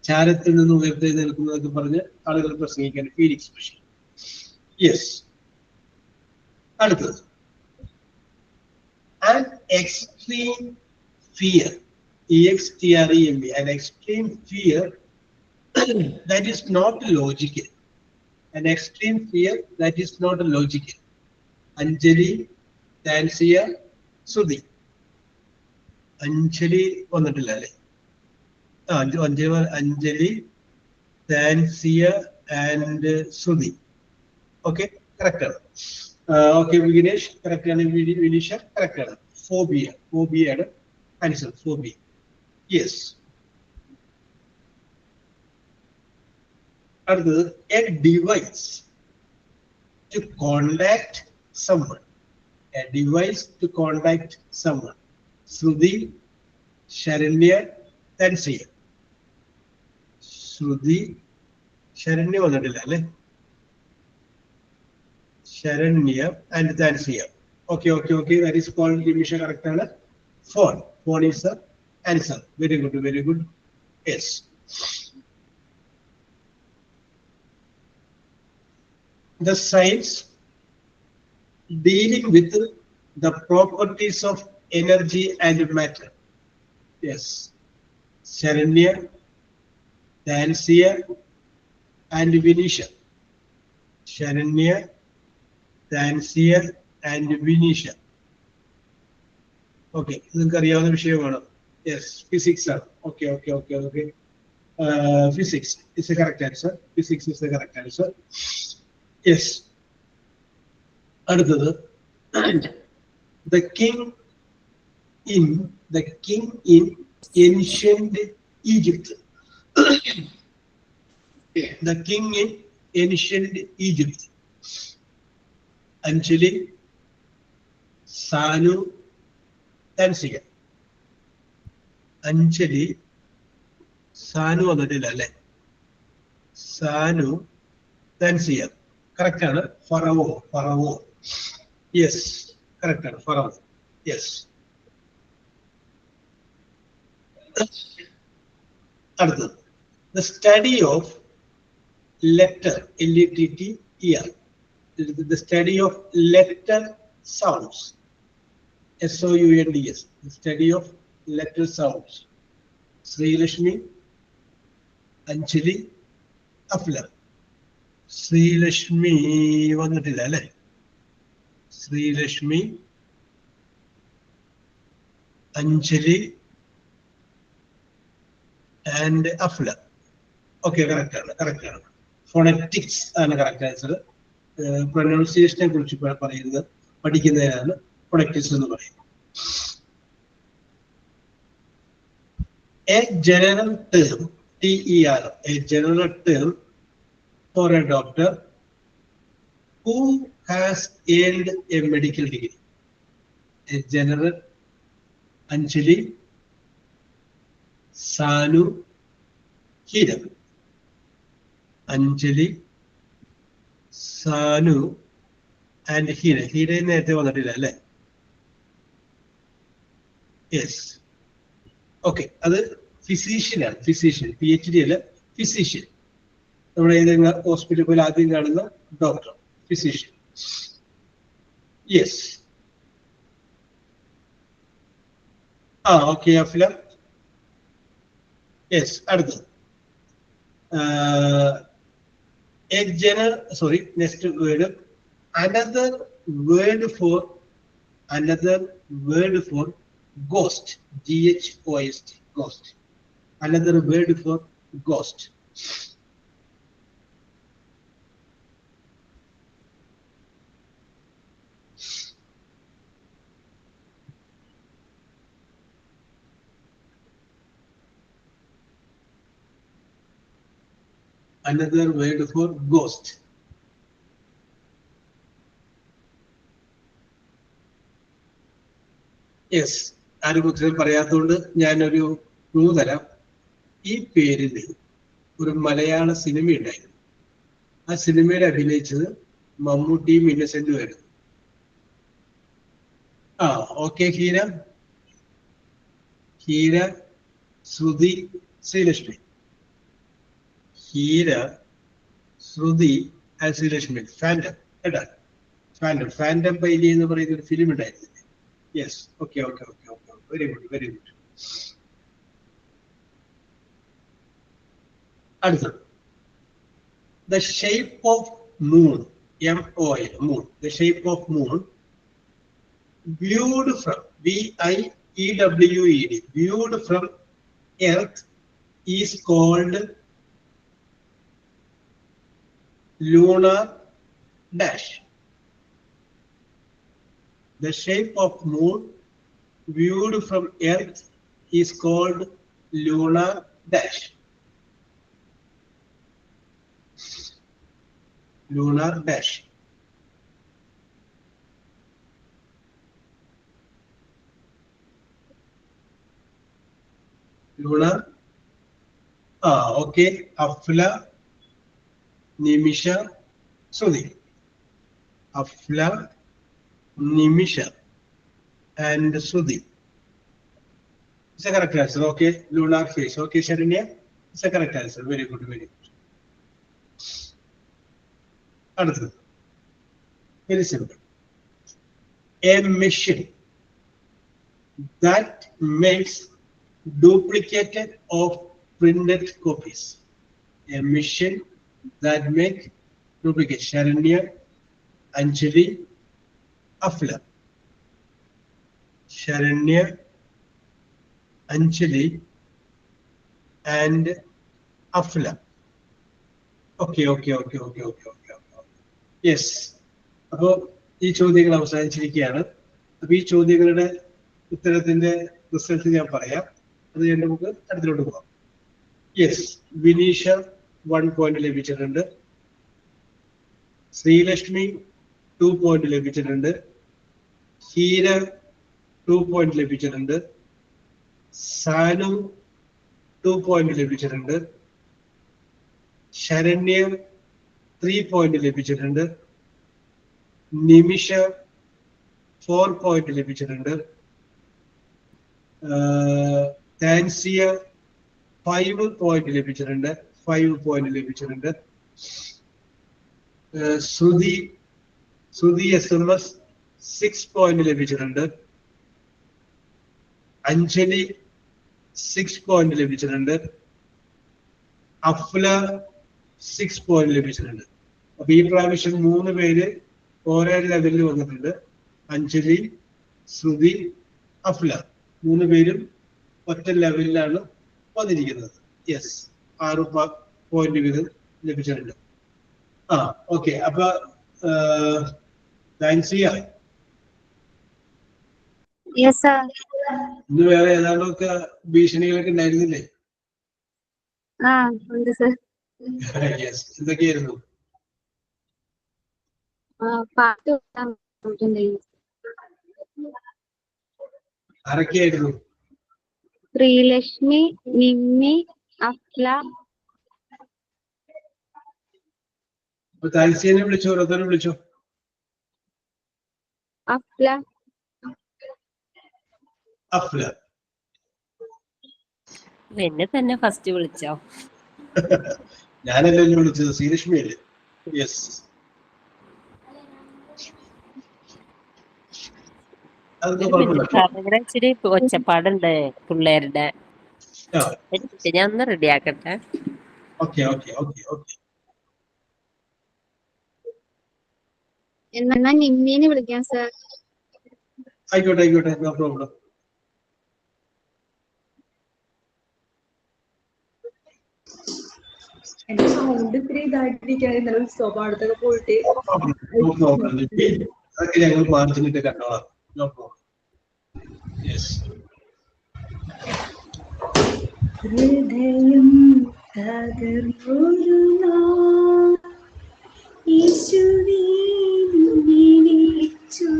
Speaker 1: ചാരത്തിൽ നിന്ന് ഉയർത്തി നിൽക്കുന്നതൊക്കെ പറഞ്ഞ് ആളുകൾ പ്രസംഗിക്കാൻ Phoenix പക്ഷി. Yes. അടുത്തത്, an extreme fear, EXTREME, an extreme fear that is not logical. An extreme fear that is not logical. Anjali, Tansia, Sudhi. Anjali വന്നിട്ടില്ല അല്ലേ? Anjali, Tansia, and Sudhi. Okay, correct. Okay, Vignesh, correct. Vinisha, correct. Phobia answer. Phobia. Yes. Another, a device to contact someone. A device to contact someone. Sruthi, Sharanya, Tansia. Sruthi, Sharanya വന്നിട്ടില്ല അല്ലേ? Sharanya and Tansia. Okay. That is called Nimisha, correct. Phone is the answer. Very good. Yes. The science dealing with the properties of energy and matter. Yes. Sharanya, Tansia, and Vinisha. Sharanya, Tansia, and Vinisha. Okay, നിങ്ങൾക്ക് അറിയാവുന്ന വിഷയമാണ്. Yes, physics ആണ്. Okay. Physics is the correct answer. Yes. അടുത്തത്, the king in ancient Egypt. The king in ancient Egypt. Anjali, Sanu, Tansia. Anjali, Sanu വന്നിട്ടില്ല അല്ലേ? Sanu, Tansia. Correct ആണ്. Pharaoh. Yes, correct ആണ്. Pharaoh. Yes. അടുത്തത്, the study of letter, LETTER. The study of letter sounds, SOUNDS. The study of letter sounds. Sri Lakshmi, Anjali, Afla. Sri Lakshmi വന്നിട്ടില്ല അല്ലേ? Sri Lakshmi, Anjali, and Afla. Okay, correct ആണ്. Phonetics ആണ് correct answer. പ്രൊനൗൺസിയേഷനെ കുറിച്ച് പറയുന്നത് പഠിക്കുന്നതിനാണ് phonetics എന്ന് പറയുന്നത്. A general term, TER, a general term for a doctor who has earned a medical degree. A general, Anjali, Sanu, Hira. Anjali, Sanu, and Hira. Hira നേരത്തെ വന്നിട്ടില്ല അല്ലേ? Yes. Okay, അത് physician ആണ്. Physician, PhD അല്ല, physician. നമ്മുടെ ഏതെങ്കിലും ഹോസ്പിറ്റലിൽ പോയി ആദ്യം കാണുന്ന doctor, physician. Yes. Okay Afla. Yes. അടുത്തത് next word, another word for ghost, GHOST, ghost. Another word for ghost. Another word for ghost. Yes. ആരും ഉത്തരം പറയാത്തതുകൊണ്ട് ഞാനൊരു ക്ലൂ തരാം. ഈ പേരിൽ ഒരു മലയാള സിനിമ ഉണ്ടായിരുന്നു. ആ സിനിമയിൽ അഭിനയിച്ചത് മമ്മൂട്ടിയും ഇന്നസെന്റും ആയിരുന്നു. Okay. Heera, Shruthi, Sreelakshmi. Heera, Shruthi and Sreelakshmi. Phantom കേട്ടാ, ഫാൻഡം പൈലി എന്ന് പറയുന്ന ഒരു ഫിലിം ഉണ്ടായിരുന്നു. യെസ്. ഓക്കെ. Very good. അടുത്തത്, the shape of moon, MON, moon. The shape of moon viewed from, VIEWED, viewed from Earth is called lunar dash. The shape of moon viewed from Earth is called lunar dash. Lunar dash. Lunar. Okay. Afla, Nimisha, Sudhi. Afla, Nimisha and Sudhi. It's a correct answer. Okay. Lunar face. Okay, Sharanya. It's a correct answer. Very good. Another. Very simple. A machine that makes duplicated of printed copies. A machine that makes duplicate. Sharanya, Anjali, Afla. Sharanya, Anjali and Afla. Okay. Yes. അപ്പോൾ ഈ ചോദ്യങ്ങൾ അവസാനിച്ചിരിക്കുകയാണ്. അപ്പൊ ഈ ചോദ്യങ്ങളുടെ ഉത്തരത്തിന്റെ result ഞാൻ പറയാം. അത് കഴിഞ്ഞ് നമുക്ക് അടുത്തിലോട്ട് പോകാം. യെസ്. വിനീഷ 1 point ലഭിച്ചിട്ടുണ്ട്. ശ്രീലക്ഷ്മി 2 point ലഭിച്ചിട്ടുണ്ട്. ഹീര 2 point ലഭിച്ചിട്ടുണ്ട്. സാനു 2 point ലഭിച്ചിട്ടുണ്ട്. ശരണ്യ 3 point ലഭിച്ചിട്ടുണ്ട്. നിമിഷ 4 point ലഭിച്ചിട്ടുണ്ട്. താൻസിയ 5 point ലഭിച്ചിട്ടുണ്ട്. 5 point ലഭിച്ചിട്ടുണ്ട്. ശ്രുതി SMS 6 point ലഭിച്ചിട്ടുണ്ട്. അഞ്ജലി 6 point ലഭിച്ചിട്ടുണ്ട്. അഫ്ല 6 point ലഭിച്ചിട്ടുണ്ട്. അപ്പൊ ഈ പ്രാവശ്യം 3 പേര് ഓരോ ലെവലിൽ വന്നിട്ടുണ്ട്. അഞ്ജലി, ശ്രുതി, അഫ്ല 3 പേരും ഒറ്റ ലെവലിലാണ് വന്നിരിക്കുന്നത്. യെസ്. 6 point വീതം ലഭിച്ചിട്ടുണ്ട്. ഓക്കെ. അപ്പൊ താൻസിയ, ഇന്ന് വേറെ ഏതാണ്ടൊക്കെ ഭീഷണികളൊക്കെ ഉണ്ടായിരുന്നില്ലേ? യെസ്. എന്തൊക്കെയായിരുന്നു? ആരൊക്കെയായിരുന്നു?
Speaker 3: ശ്രീലക്ഷ്മി, നിമ്മി, അഫ്ല.
Speaker 1: അപ്പൊ താൻസിയനെ വിളിച്ചോ, ഓരോരുത്തരെ വിളിച്ചോ.
Speaker 3: അഫ്ല.
Speaker 8: എന്നെ തന്നെ ഫസ്റ്റ് വിളിച്ചോ?
Speaker 1: ഞാനല്ലേ വിളിച്ചത്, ശ്രീലക്ഷ്മിയല്ലേ? യെസ്. അതൊക്കെ കുഴപ്പമില്ല.
Speaker 8: ഇച്ചിരി ഒച്ചപ്പാടുണ്ട് പിള്ളേരുടെ. ഞാൻ ഒന്ന് റെഡി ആക്കട്ടെ.
Speaker 1: Okay okay okay okay.
Speaker 3: എന്നാ നിമ്മീനെ വിളിക്കാം സാർ.
Speaker 1: ആയിക്കോട്ടെ ആയിക്കോട്ടെ, നോ പ്രോബ്ലം.
Speaker 5: എന്റെ സൗണ്ട് ഇത്തിരി ഇതായിട്ടിരിക്കാൻ ഇന്നലെ സ്വഭാവത്തൊക്കെ പോയിട്ട്
Speaker 1: അതൊക്കെ ഞങ്ങൾ മാർജിനിട്ട് കണ്ടോളാം. No problem. യെസ്.
Speaker 5: ഹൃദയം തകർന്നൊരു നാൾ യേശുവേ നിന്നെ വിളിച്ചു,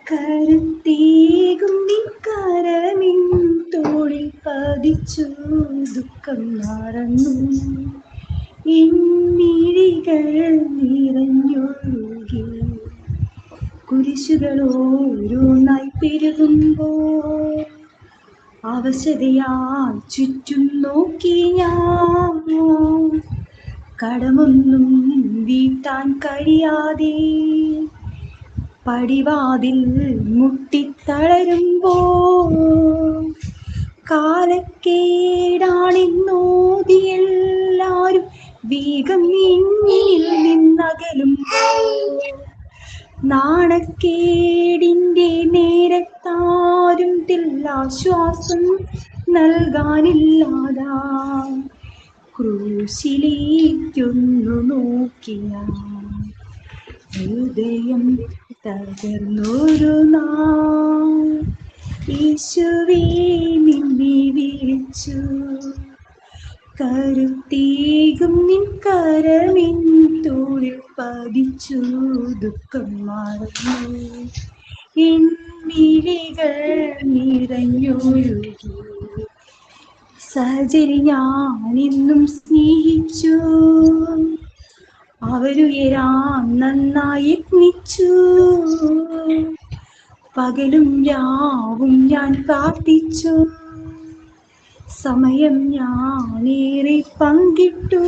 Speaker 5: കരുത്തേകും നിൻ കരമിൻ തോളിൽ പതിച്ചു, ദുഃഖം മറന്നു എൻ മിഴികൾ നിറഞ്ഞൊഴുകി, കുരിശുകളോരോന്നായി പെരുകുമ്പോൾ അവശതയാൽ ചുറ്റും നോക്കി ഞാൻ, കടമൊന്നും വീട്ടാൻ കഴിയാതെ പടിവാതിൽ മുട്ടിത്തളരുമ്പോൾ, കാലക്കേടാണെന്നോതിയെല്ലാരും വേഗം എന്നിൽ നിന്നകലുമ്പോൾ, നാണക്കേടിന്റെ നേരത്താരും ആശ്വാസം നൽകാനില്ലാതാ ക്രൂശിലേക്കൊന്നു നോക്കിയ ഹൃദയം തകർന്നൊരു നാൾ യേശുവേ നിന്നെ വിളിച്ചു, കരുത്തേകും നിൻ കരമിൻ തോളിൽ പതിച്ചു, ദുഃഖം മറന്നു എൻ മിഴികൾ നിറഞ്ഞൊഴുകി, സഹചരി ഞാനിന്നും സ്നേഹിച്ചു, അവരുയരാൻ നന്നായി യത്നിച്ചു, പകലും രാവും ഞാൻ പ്രാർത്ഥിച്ചു, സമയം ഞാനേറെ പങ്കിട്ടു,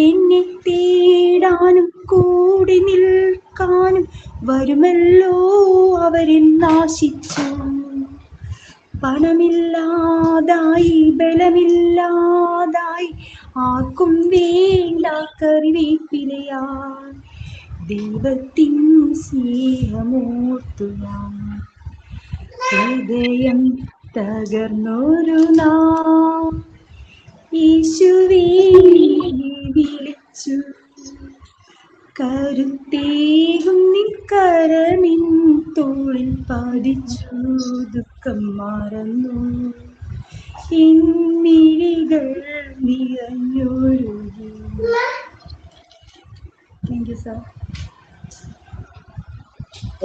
Speaker 5: എന്നെ തേടാനും കൂടി നിൽക്കാനും വരുമല്ലോ അവരെന്നാശിച്ചു, പണമില്ലാതായി ബലമില്ലാതായി ആർക്കും വേണ്ട കറിവേപ്പിലയാ, ദൈവത്തിൻ സ്നേഹമോർത്തു ഞാൻ ഹൃദയം തകർന്നൊരു നാൾ യേശുവേ വിളിച്ചു, കരുത്തേകും നിൻ കരമിൻ തോളിൽ പതിച്ചു, ദുഃഖം മറന്നു എൻ മിഴികൾ നിറഞ്ഞൊഴുകി. Thank you sir.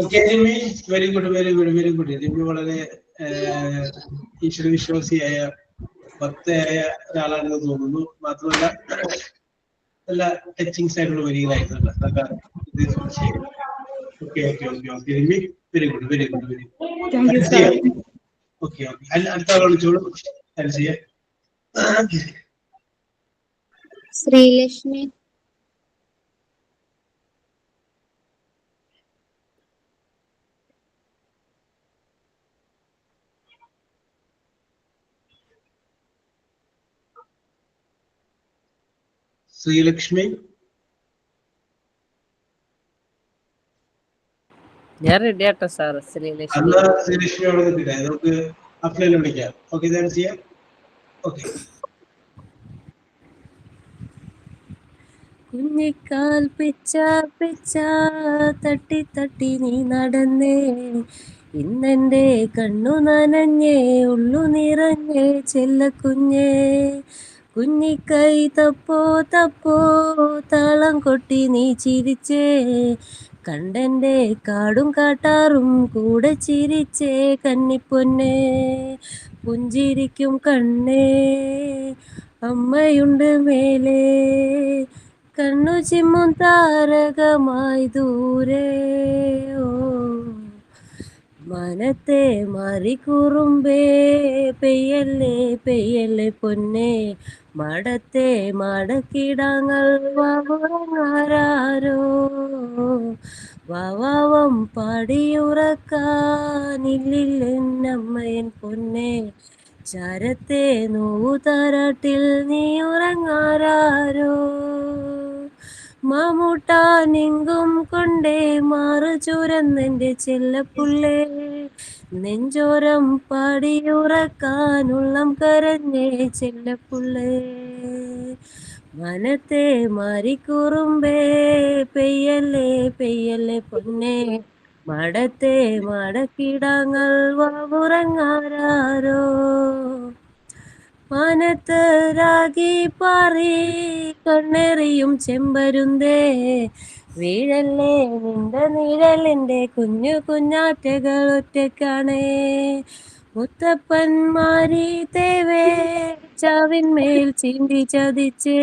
Speaker 1: Okay Rimi, very good very good very good. Rimi വളരെ ഈശ്വര വിശ്വാസിയായ ഭക്തയായ ഒരാളാണെന്ന് തോന്നുന്നു. മാത്രമല്ല നല്ല ടച്ചിങ്സ് ആയിട്ടുള്ള വരികളായിട്ടുണ്ട്. Okay okay okay okay Rimi, very good very good very good. Okay okay, അടുത്ത ആളെ വിളിച്ചോളൂ. അൽസിയ.
Speaker 3: ശ്രീലക്ഷ്മി.
Speaker 1: ശ്രീലക്ഷ്മി.
Speaker 2: ഞാൻ റെഡി ആട്ടോ സാർ. ശ്രീലക്ഷ്മി.
Speaker 1: അന്ന് ശ്രീലക്ഷ്മിയോട് കിട്ടില്ല, നമുക്ക് അഫ്ലൈനിൽ വിളിക്കാം. ഓക്കെ ചെയ്യാം. ഓക്കെ.
Speaker 8: കുഞ്ഞിക്കാൽ പിച്ച പിച്ച തട്ടി തട്ടി നീ നടന്നേ, ഇന്നെന്റെ കണ്ണു നനഞ്ഞേ ഉള്ളു നിറഞ്ഞേ ചെല്ലക്കുഞ്ഞേ, കുഞ്ഞിക്കൈ തപ്പോ തപ്പോ താളം കൊട്ടി നീ ചിരിച്ചേ, കണ്ടെന്റെ കാടും കാട്ടാറും കൂടെ ചിരിച്ചേ കന്നിപ്പൊന്നേ, പുഞ്ചിരിക്കും കണ്ണേ അമ്മയുണ്ട് മേലേ, കണ്ണു ചിമ്മും താരകമായി ദൂരെ, ഓ
Speaker 11: മനത്തെ മറിക്കുറുമ്പേ പെയ്യല്ലേ പെയ്യല്ലേ പൊന്നെ മടത്തെ മടക്കിടങ്ങൾ വാവുറങ്ങാരോ വാവാവം പാടിയുറക്കാനില്ലമ്മയൻ പൊന്നെ ചരത്തെ നോവു തരാട്ടിൽ നീ ഉറങ്ങാരോ മാമൂട്ടാനെങ്കും കൊണ്ടേ മാറു ചുരന്നെന്റെ ചെല്ലപ്പുള്ളേ നെഞ്ചോരം പാടിയുറക്കാനുള്ളം കരഞ്ഞേ ചെല്ലപ്പുള്ളേ മനത്തെ മറിക്കുറുമ്പേ പെയ്യല്ലേ പെയ്യല്ലേ പൊന്നെ മടത്തെ മടക്കിടങ്ങൾ വാവുറങ്ങാരോ മാനത്ത് രാഗി പാറി കണ്ണെറിയും ചെമ്പരുന്തേ വീഴല്ലേ നിന്റെ നിഴലിന്റെ കുഞ്ഞു കുഞ്ഞാറ്റകൾ ഒറ്റക്കാണേ മുത്തപ്പന്മാരി തേവേ ചാവിന്മേൽ ചീന്തി ചതിച്ച്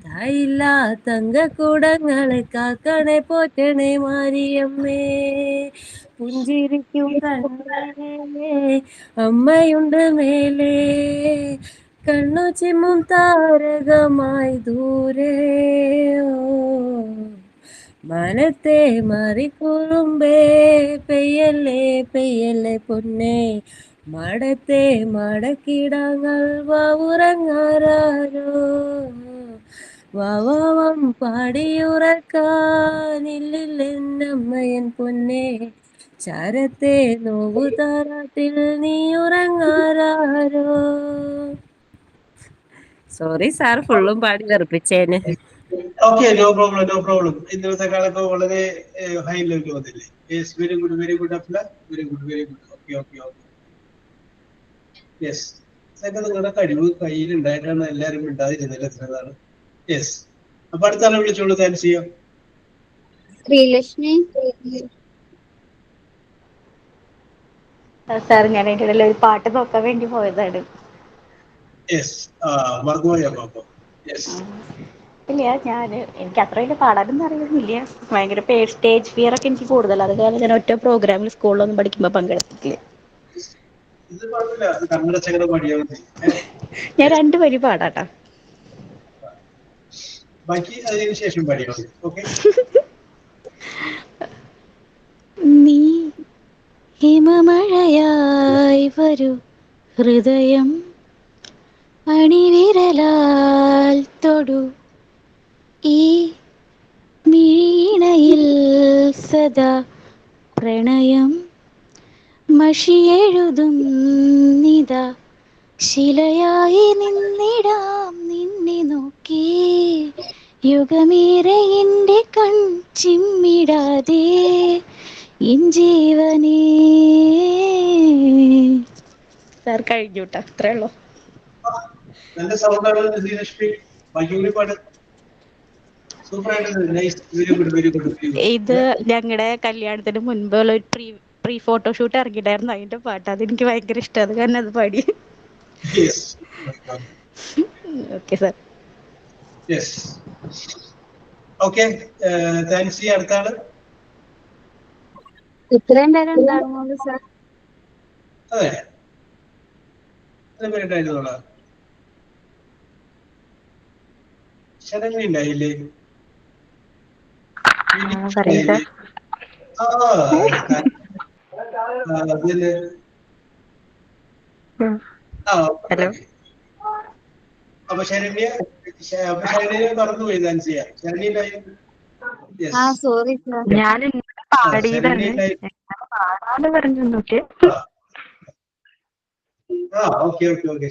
Speaker 11: തായില്ല തങ്കക്കൂടങ്ങളെ കാക്കണേ പോറ്റണേ മാരിയമ്മേ പുഞ്ചിരിക്കും കണ്ണേ അമ്മയുണ്ട് മേലേ കണ്ണു ചിമ്മും താരകമായി ദൂരെ മനത്തെ മറിക്കുറുമ്പേ പെയ്യല്ലേ പെയ്യല്ലേ പൊന്നെ മടത്തെ മടക്കിടങ്ങൾ വാവുറങ്ങാരോ വാവാവം പാടിയുറക്കാനില്ലമ്മയൻ പൊന്നെ ചരത്തെ നോവു താരാട്ടിൽ നീ ഉറങ്ങാരോ സോറി സാർ ഫുള്ളും പാടി വെറുപ്പിച്ചേന്
Speaker 1: okay, no problem, no problem. ഇന്നത്തെ കാലത്ത് വളരെ ഹൈ ലെവൽ വന്നില്ലേ? Yes, very good Afla, very good. Okay. Yes, ഇതൊക്കെ നിങ്ങളുടെ കഴിവ് കയ്യിലുണ്ടായിട്ടാണ് എല്ലാവരും മിണ്ടാതിരുന്നില്ല. എത്രതാണ്? യെസ്. അപ്പൊ അടുത്താണ് വിളിച്ചോളൂ. താങ്ക്സ് ചെയ്യാം.
Speaker 3: ശ്രീലക്ഷ്മി സാർ, ഞാൻ അതിൻ്റെ ഇടയിൽ ഒരു പാട്ട് നോക്കാൻ വേണ്ടി പോയതാണ്.
Speaker 1: യെസ്, മറന്നുപോയി. അപ്പൊ യെസ്.
Speaker 3: ഇല്ല, എനിക്ക് അത്ര വലിയ പാടാനൊന്നും അറിയുന്നില്ല. ഭയങ്കര സ്റ്റേജ് ഫിയർ ഒക്കെ എനിക്ക് കൂടുതൽ. അത് കാരണം ഞാൻ ഒറ്റ പ്രോഗ്രാമിൽ സ്കൂളിലൊന്നും പഠിക്കുമ്പോൾ പങ്കെടുത്തിട്ടില്ല.
Speaker 1: ഇത് കുഴപ്പമില്ല, കന്നഡ ചങ്ങല പാടിയാൽ മതി.
Speaker 3: ഞാൻ 2 വരി പാടാട്ടാ.
Speaker 1: ബാക്കി അതിന് ശേഷം പാടിയാൽ മതി. ഓക്കെ.
Speaker 3: നീ ഹിമമഴയായി വരൂ, ഹൃദയം അണിവിരലാൽ തൊടു, ഈ മിഴിയിണയിൽ സദാ പ്രണയം മഷിയെഴുതും നിതാ, ശിലയായി നിന്നിടാം നിന്നെ നോക്കി, യുഗമേറെ എൻ്റെ കൺ ചിമ്മിടാതെ എൻ ജീവനേ. സാർ കഴിഞ്ഞു കേട്ടോ, അത്രേ ഉള്ളൂ.
Speaker 1: നല്ല സൗണ്ടാണ് ശ്രീലക്ഷ്മി. ബാക്കി കൂടി പാട്. ഇത്
Speaker 3: ഞങ്ങളുടെ കല്യാണത്തിന് മുൻപുള്ള ഒരു പ്രീ ഫോട്ടോഷൂട്ട് ഇറങ്ങിയിട്ടായിരുന്നു. അതിന്റെ പാട്ട് അതെനിക്ക് ഭയങ്കര ഇഷ്ടം. അത് കാരണം അത് പാടി. Okay sir.
Speaker 1: Okay, thanks. അടുത്താണ്.
Speaker 6: ഇത്രയും പേര് ഉണ്ടാകുമല്ലോ സാർ?
Speaker 1: അതെ, പേരുണ്ടായിരുന്നോളാം. ശരണ്യ ഉണ്ടായില്ലേ? അപ്പൊ ശരണ്യ മറന്നുപോയി. താങ്ക്സ് ചെയ്യാം. ശരണ്യ ഉണ്ടായിരുന്നു.
Speaker 6: Sorry sir.
Speaker 4: ഞാൻ പാടിയതാണ് പറഞ്ഞു.
Speaker 1: ഓക്കെ.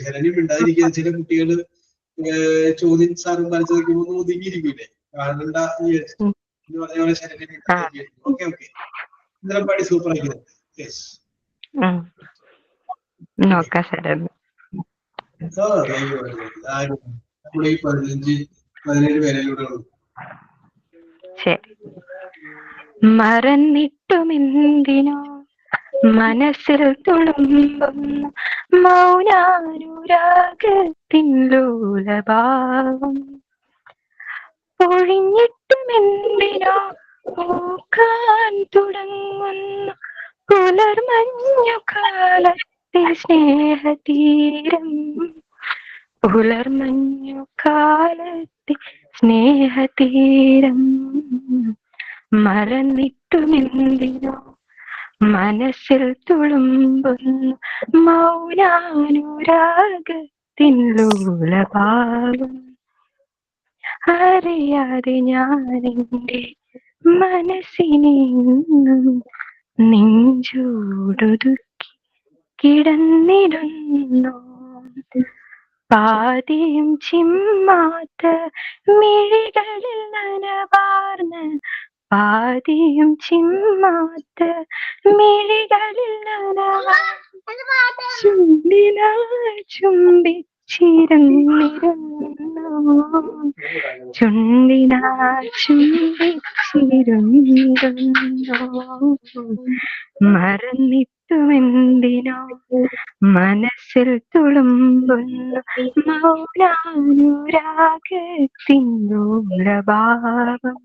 Speaker 1: ശരണ്യ ഉണ്ടായിരിക്കുന്ന ചില കുട്ടികള് ചോദ്യം സാറും മനസ്സിൽ വെക്കുമ്പോൾ ഒതുങ്ങിയിരിക്കൂലേ? കാണണ്ട എന്ന് പറഞ്ഞ പോലെ ശരണ്യ. ഓക്കെ. ഇന്നലെ പാടി സൂപ്പർ ആയിരുന്നു. നമ്മുടെ ഈ 15-17 പേരിലൂടെ ഉള്ളു.
Speaker 4: മറന്നിട്ടുമെന്തിനോ മനസ്സിൽ തുളുമ്പുന്ന മൗനാനുരാഗത്തിൻ ലോലഭാവം, പൊഴിഞ്ഞിട്ട് പുലർന്നിട്ടുമെന്തിനോ പൂക്കാൻ തുടങ്ങുന്നു പുലർമഞ്ഞു കാലത്തെ സ്നേഹതീരം പുലർമഞ്ഞു കാലത്തെ സ്നേഹതീരം മറന്നിട്ടുമെന്തിനോ മനസ്സിൽ തുളുമ്പുന്നു മൗനാനുരാഗത്തിൻ ലോലഭാവം അറിയാതെ ഞാനെന്റെ മനസ്സിനെ ഇന്നും നെഞ്ചോടൊതുക്കി കിടന്നിടുന്നു പാതിയും ചിമ്മാത്ത മിഴികളിൽ നനവാർന്ന് പാതിയും ചിമ്മാത്ത മിഴികളിൽ നനവാർന്ന് ചുണ്ടിനാൽ ചുംബിച്ചിരുന്നിരുന്നു ചുണ്ടിനാൽ ചുംബിച്ചിരുന്നിരുന്നു മറന്നിട്ടുമെന്തിനോ മനസ്സിൽ തുളുമ്പുന്നു മൗനാനുരാഗത്തിൻ ലോലഭാവം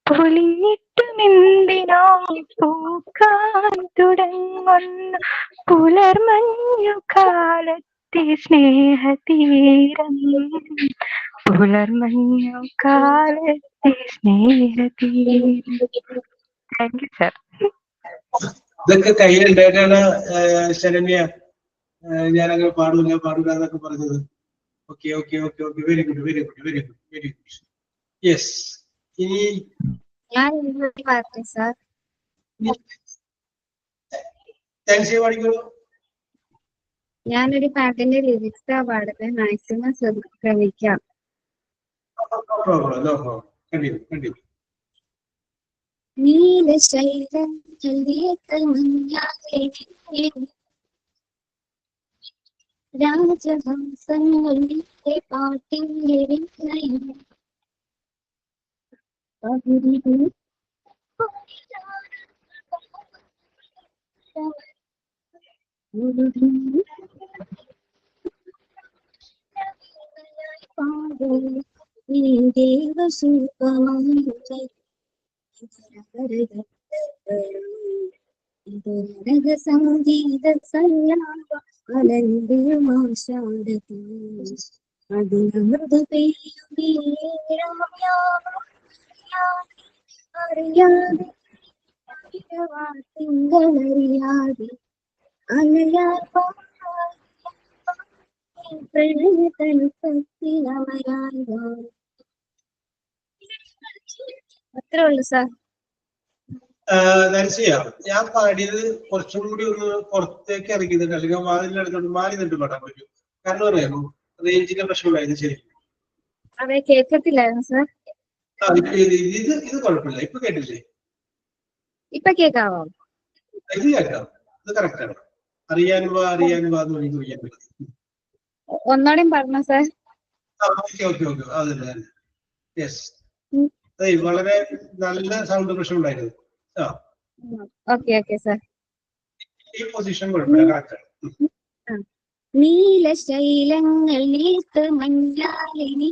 Speaker 4: പൊലിഞ്ഞിട്ടുമെന്തിനോ പൂക്കാൻ തുടങ്ങുന്നു പുലർമഞ്ഞു കാലത്തെ സ്നേഹതീരം പുലർമഞ്ഞു കാലത്തെ സ്നേഹതീരം. Thank you sir.
Speaker 1: ഇതൊക്കെ കയ്യിലുണ്ടായിട്ടാണ് ശരണ്യ ഞാനങ്ങനെ പാടില്ല എന്നൊക്കെ പറഞ്ഞത്. Okay okay okay okay very good very good very good very good. Yes, ഇനി പാടിക്കോളൂ.
Speaker 6: ഞാനൊരു പാട്ടിന്റെ ലിറിക്സാ പാടുന്നത്, മാക്സിമം ശ്രമിക്കാം. നീലശൈലം രാജഹംസങ്ങളുടെ പാട്ടിന്റെ വിനയം സംഗീത അനന്തമാശാദി അതിനമൃത അറിയാതെ തിങ്കളറിയാതെ അലയാൽ അത്രേ ഉള്ളു സാർ.
Speaker 1: ഞാൻ പാടിയത് കുറച്ചും കൂടി ഒന്ന് പുറത്തേക്ക് ഇറങ്ങിയിട്ട് അല്ലെങ്കിൽ വാതിലെടുത്തോണ്ട് മാറി നിന്നിട്ട് പാടാൻ പറ്റും. കാരണം പറയാമോ, റേഞ്ചിന്റെ പ്രശ്നമായിരുന്നു. ശരി,
Speaker 6: അതെ, കേൾക്കത്തില്ലായിരുന്നു സാർ.
Speaker 1: ഇത് കുഴപ്പമില്ല. ഇപ്പൊ കേട്ടില്ലേ?
Speaker 6: ഇപ്പൊ കേൾക്കാവോ?
Speaker 1: ഇത് കേൾക്കാം, ഇത് കറക്റ്റ് ആണ്. അറിയാനും വാ എന്ന് ചോദിക്കാൻ പറ്റും.
Speaker 6: ഒന്നോടെയും പറഞ്ഞോ സാർ.
Speaker 1: ഓക്കെ ഓക്കെ ഓക്കെ, അതല്ലേ. യെസ്, വളരെ നല്ല സൗണ്ട് പ്രശ്നം ഉണ്ടായിരുന്നു.
Speaker 6: Okay okay sir.
Speaker 1: ഈ പൊസിഷൻ കുഴപ്പമില്ല, കറക്റ്റ് ആണ്.
Speaker 6: നീലശൈലങ്ങൾ നീത്ത് മഞ്ഞാലിനി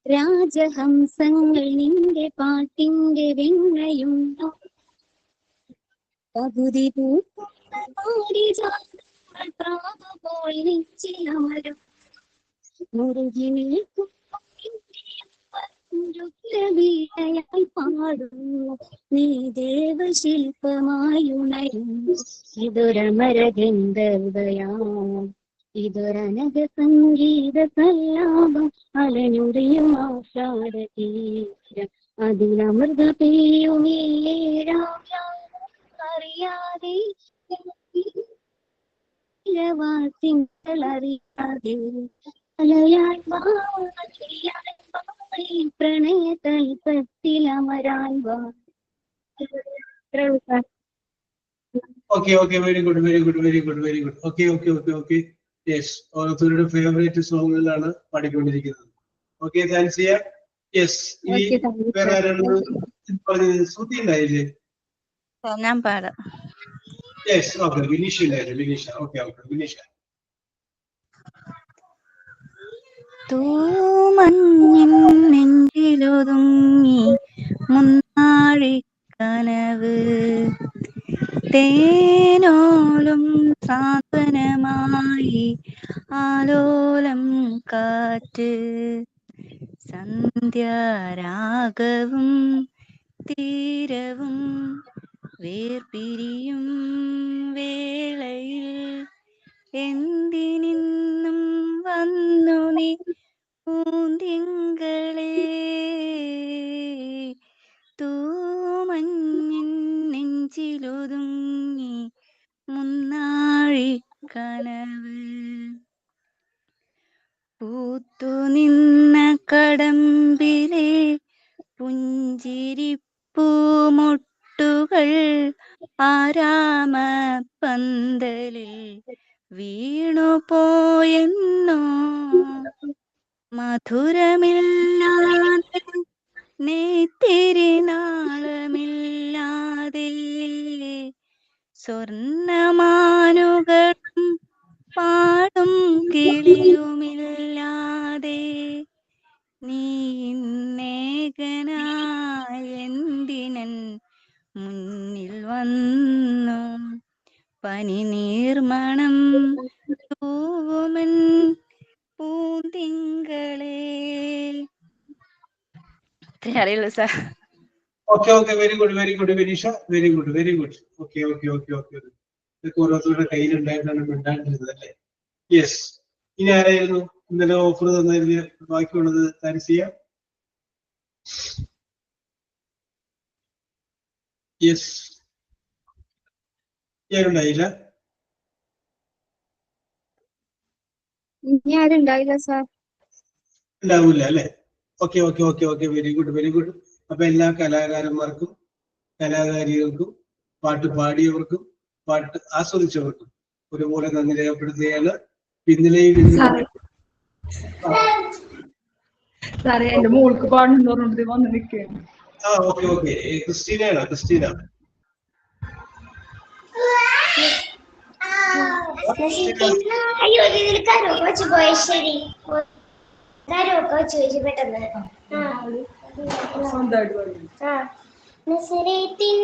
Speaker 6: രാജഹംസങ്ങൾ നിന്റെ പാട്ടിന്റെ വെണ്ണയുണ്ടോ പകുതി പൂക്കൾ നിശ്ചയമരും മുറുകി നിൽക്കും പാടുന്നു നീ ദേവശില്പമായുണരുന്നു ഇതൊരമരഗന്ധർവയാ ഇതൊരനഘ സംഗീത സല്ലാപം അലനുറിയും ആഷാഢതീരം അതിനമൃത അറിയാതെ തിങ്കളറിയാതെ അലയാൽ പ്രണയ തൽപ്പത്തിലമരാൻ വാ.
Speaker 1: Okay okay, very good very good very good very good. Okay okay okay okay. Yes, ഓരോരുത്തരുടെ ഫേവറേറ്റ് സോങ്ങുകളാണ് പാടിക്കൊണ്ടിരിക്കുന്നത്. ഓക്കെ, താങ്ക്സ് ചെയ്യാം. യെസ്, ഇനി വേറെ ആരാണ് പറഞ്ഞത്? ശ്രുതി ഉണ്ടായില്ലേ?
Speaker 6: ഞാൻ പാടാം.
Speaker 1: Yes, okay. വിനീഷ ഉണ്ടായില്ലേ? വിനീഷ. Okay okay, Vineesha.
Speaker 6: തൂമഞ്ഞിൻ നെഞ്ചിലൊതുങ്ങി മുന്നാഴിക്കനവ് തേനോലും സാന്ത്വനമായി ആലോലം കാറ്റ് സന്ധ്യാരാഗവും തീരവും വേർപിരിയും വേളയിൽ എന്തിനിന്നും വന്നു നീ പൂന്തിങ്കളേ തൂമഞ്ഞിൻ നെഞ്ചിലൊതുങ്ങി മുന്നാഴിക്കനവ് പൂത്തുനിന്ന കടമ്പിലെ പുഞ്ചിരിപ്പൂമൊട്ടുകൾ ആരാമ പന്തലിൽ വീണുപോയെന്നോ മധുരമില്ലാതെ നെയ്ത്തിരിനാളമില്ലാതെ സ്വർണമാനുകളും പാടും കിളിയുമില്ലാതെ നീ ഇന്നേകനായെന്തിനൻ മുന്നിൽ വന്നു പനിനീർമണം തൂവുമൻ പൂന്തിങ്കളേ. ഇത്രേ അറിയുള്ളൂ sir.
Speaker 1: Okay okay, very good very good Vineesha, very good very good. Okay okay okay okay, ഇതൊക്കെ ഓരോരുത്തരുടെ കയ്യിലുണ്ടായിട്ടാണ് മിണ്ടാണ്ടിരുന്നത് അല്ലേ? യെസ്. ഇനി ആരായിരുന്നു ഇന്നലെ ഓഫർ തന്നതിന് ബാക്കിയുള്ളത് താരിസിയ? യെസ്, ഞാനുണ്ടായില്ല.
Speaker 5: ഞാനുണ്ടായില്ല സാർ.
Speaker 1: ഉണ്ടാവില്ല അല്ലെ? Okay okay okay okay, very good very good. അപ്പൊ എല്ലാ കലാകാരന്മാർക്കും കലാകാരികൾക്കും പാട്ട് പാടിയവർക്കും പാട്ട് ആസ്വദിച്ചവർക്കും ഒരുപോലെ നന്ദി രേഖപ്പെടുത്തുകയാണ്. ഇന്നലെയും
Speaker 5: സാറേ എന്റെ മോൾക്ക് പാടുന്നു പറഞ്ഞിട്ട് വന്ന് നിൽക്കുകയാണ്.
Speaker 1: ആ ഓക്കെ ഓക്കെ, ക്രിസ്റ്റീനയാണോ? ക്രിസ്റ്റീന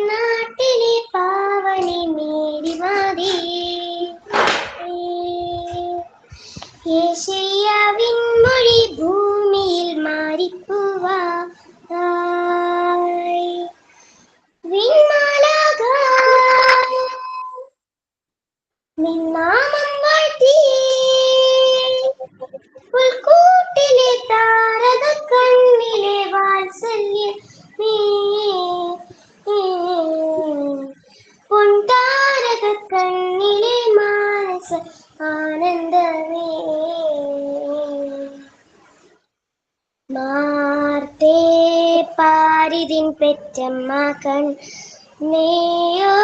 Speaker 12: നാട്ടിലെ പാവനി മേരി മാതേ യേശയ്യാവിൻ മൊഴി ഭൂമിയിൽ മാറിപ്പോവാ വിൺമാലാക നിന്നാമം വാഴ്ത്തി പുൽക്കൂട്ടിലെ താരക കണ്ണിലെ വാത്സല്യം പൊൻതാരക കണ്ണിലെ മാനസ ആനന്ദമേ മാർത്തേ പാരിതിൻ പെറ്റമ്മ കണ്ണേയോ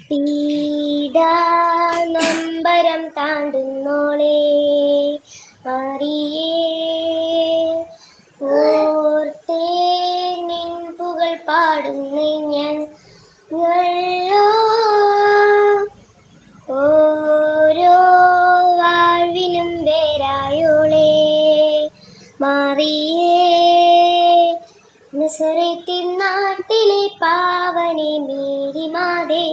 Speaker 12: പീഡാ നൊമ്പരം താണ്ടുന്നോളേ മറിയേ ഓർത്തേ നിൻ പുകൾ പാടുന്നേ ഞങ്ങളോ ഓരോ വാഴ്വിനും വേരായോളേ മറിയേ നസറേത്തിൻ നാട്ടിലെ പാവനെ മേരി മാതേ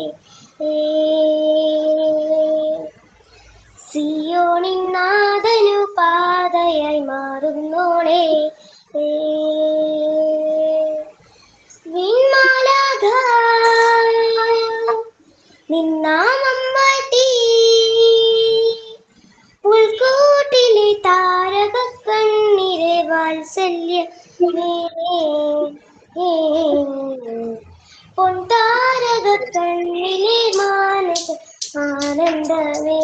Speaker 12: സിയോണിൻ നാഥനു പാതയായി മാറുന്നോളേ വിൺമാലാക നിന്നാമം വാഴ്ത്തി പുൽക്കൂട്ടിലെ താരക കണ്ണിലെ വാത്സല്യമേ പൊൻതാരക കണ്ണിലെ മാനസ ആനന്ദമേ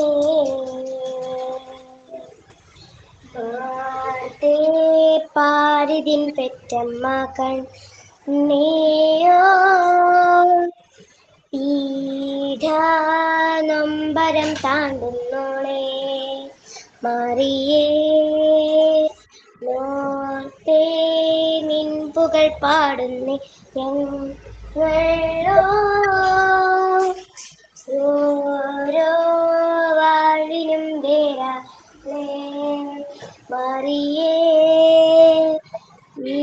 Speaker 12: പാരിതിൻ പെറ്റമ്മ കണ്ണേയോ പീഡാ നൊമ്പരം താണ്ടുന്നോളേ മറിയേ നോർത്തേ നിൻ പുകൾ പാടുന്നേ ഞങ്ങളോ ഓരോ വാഴിനും വേരാ മറിയേ നീ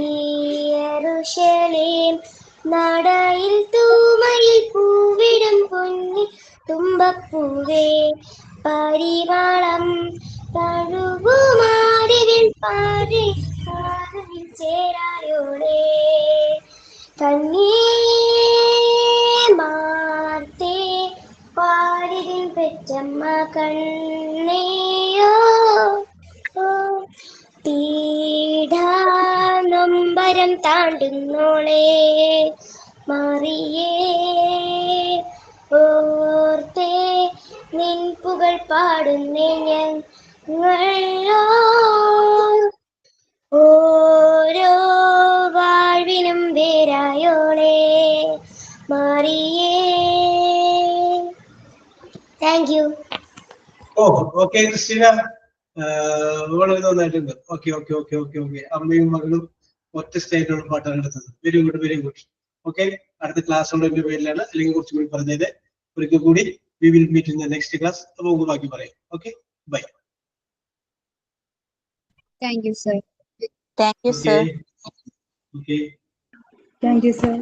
Speaker 12: യെരൂശലേം നടയിൽ തൂമയിൽ പൂവിടും പൊന്നി തുമ്പപ്പൂവേ പരിമളം തഴുകുമാരിവിൽ പാരി കാതിൽ ചേരായോളേ കണ്ണീ മാർത്തേ പാരിതിൻ പെറ്റമ്മ കണ്ണേയോ പീഠാനൊമ്പരം താണ്ടുന്നോളേ മറിയേ ഓർത്തേ നിൻ പുകൾ പാടുന്നേ ഞങ്ങളോ ഓരോ വാഴ്വിനും വേരായോളേ മറിയേ. Thank you.
Speaker 1: Oh okay Christina, വളരെ നന്നായിട്ടുണ്ട്. Okay okay okay okay okay. അമ്മയും മകളും ഒറ്റ സ്റ്റേറ്റിലുള്ള പാട്ടാണ് എടുത്തത്. Very good very good. Okay, അടുത്ത ക്ലാസ് ഉള്ളതിന്റെ പേരിലാണ്, അല്ലെങ്കിൽ കുറച്ചും കൂടി പറഞ്ഞത്. ഒരിക്കൽ കൂടി we will meet in the next class. അപ്പൊ നമുക്ക് ബാക്കി പറയാം. Okay, bye.
Speaker 6: Thank you, sir. Thank you, sir.
Speaker 1: Okay.
Speaker 5: Thank you, sir.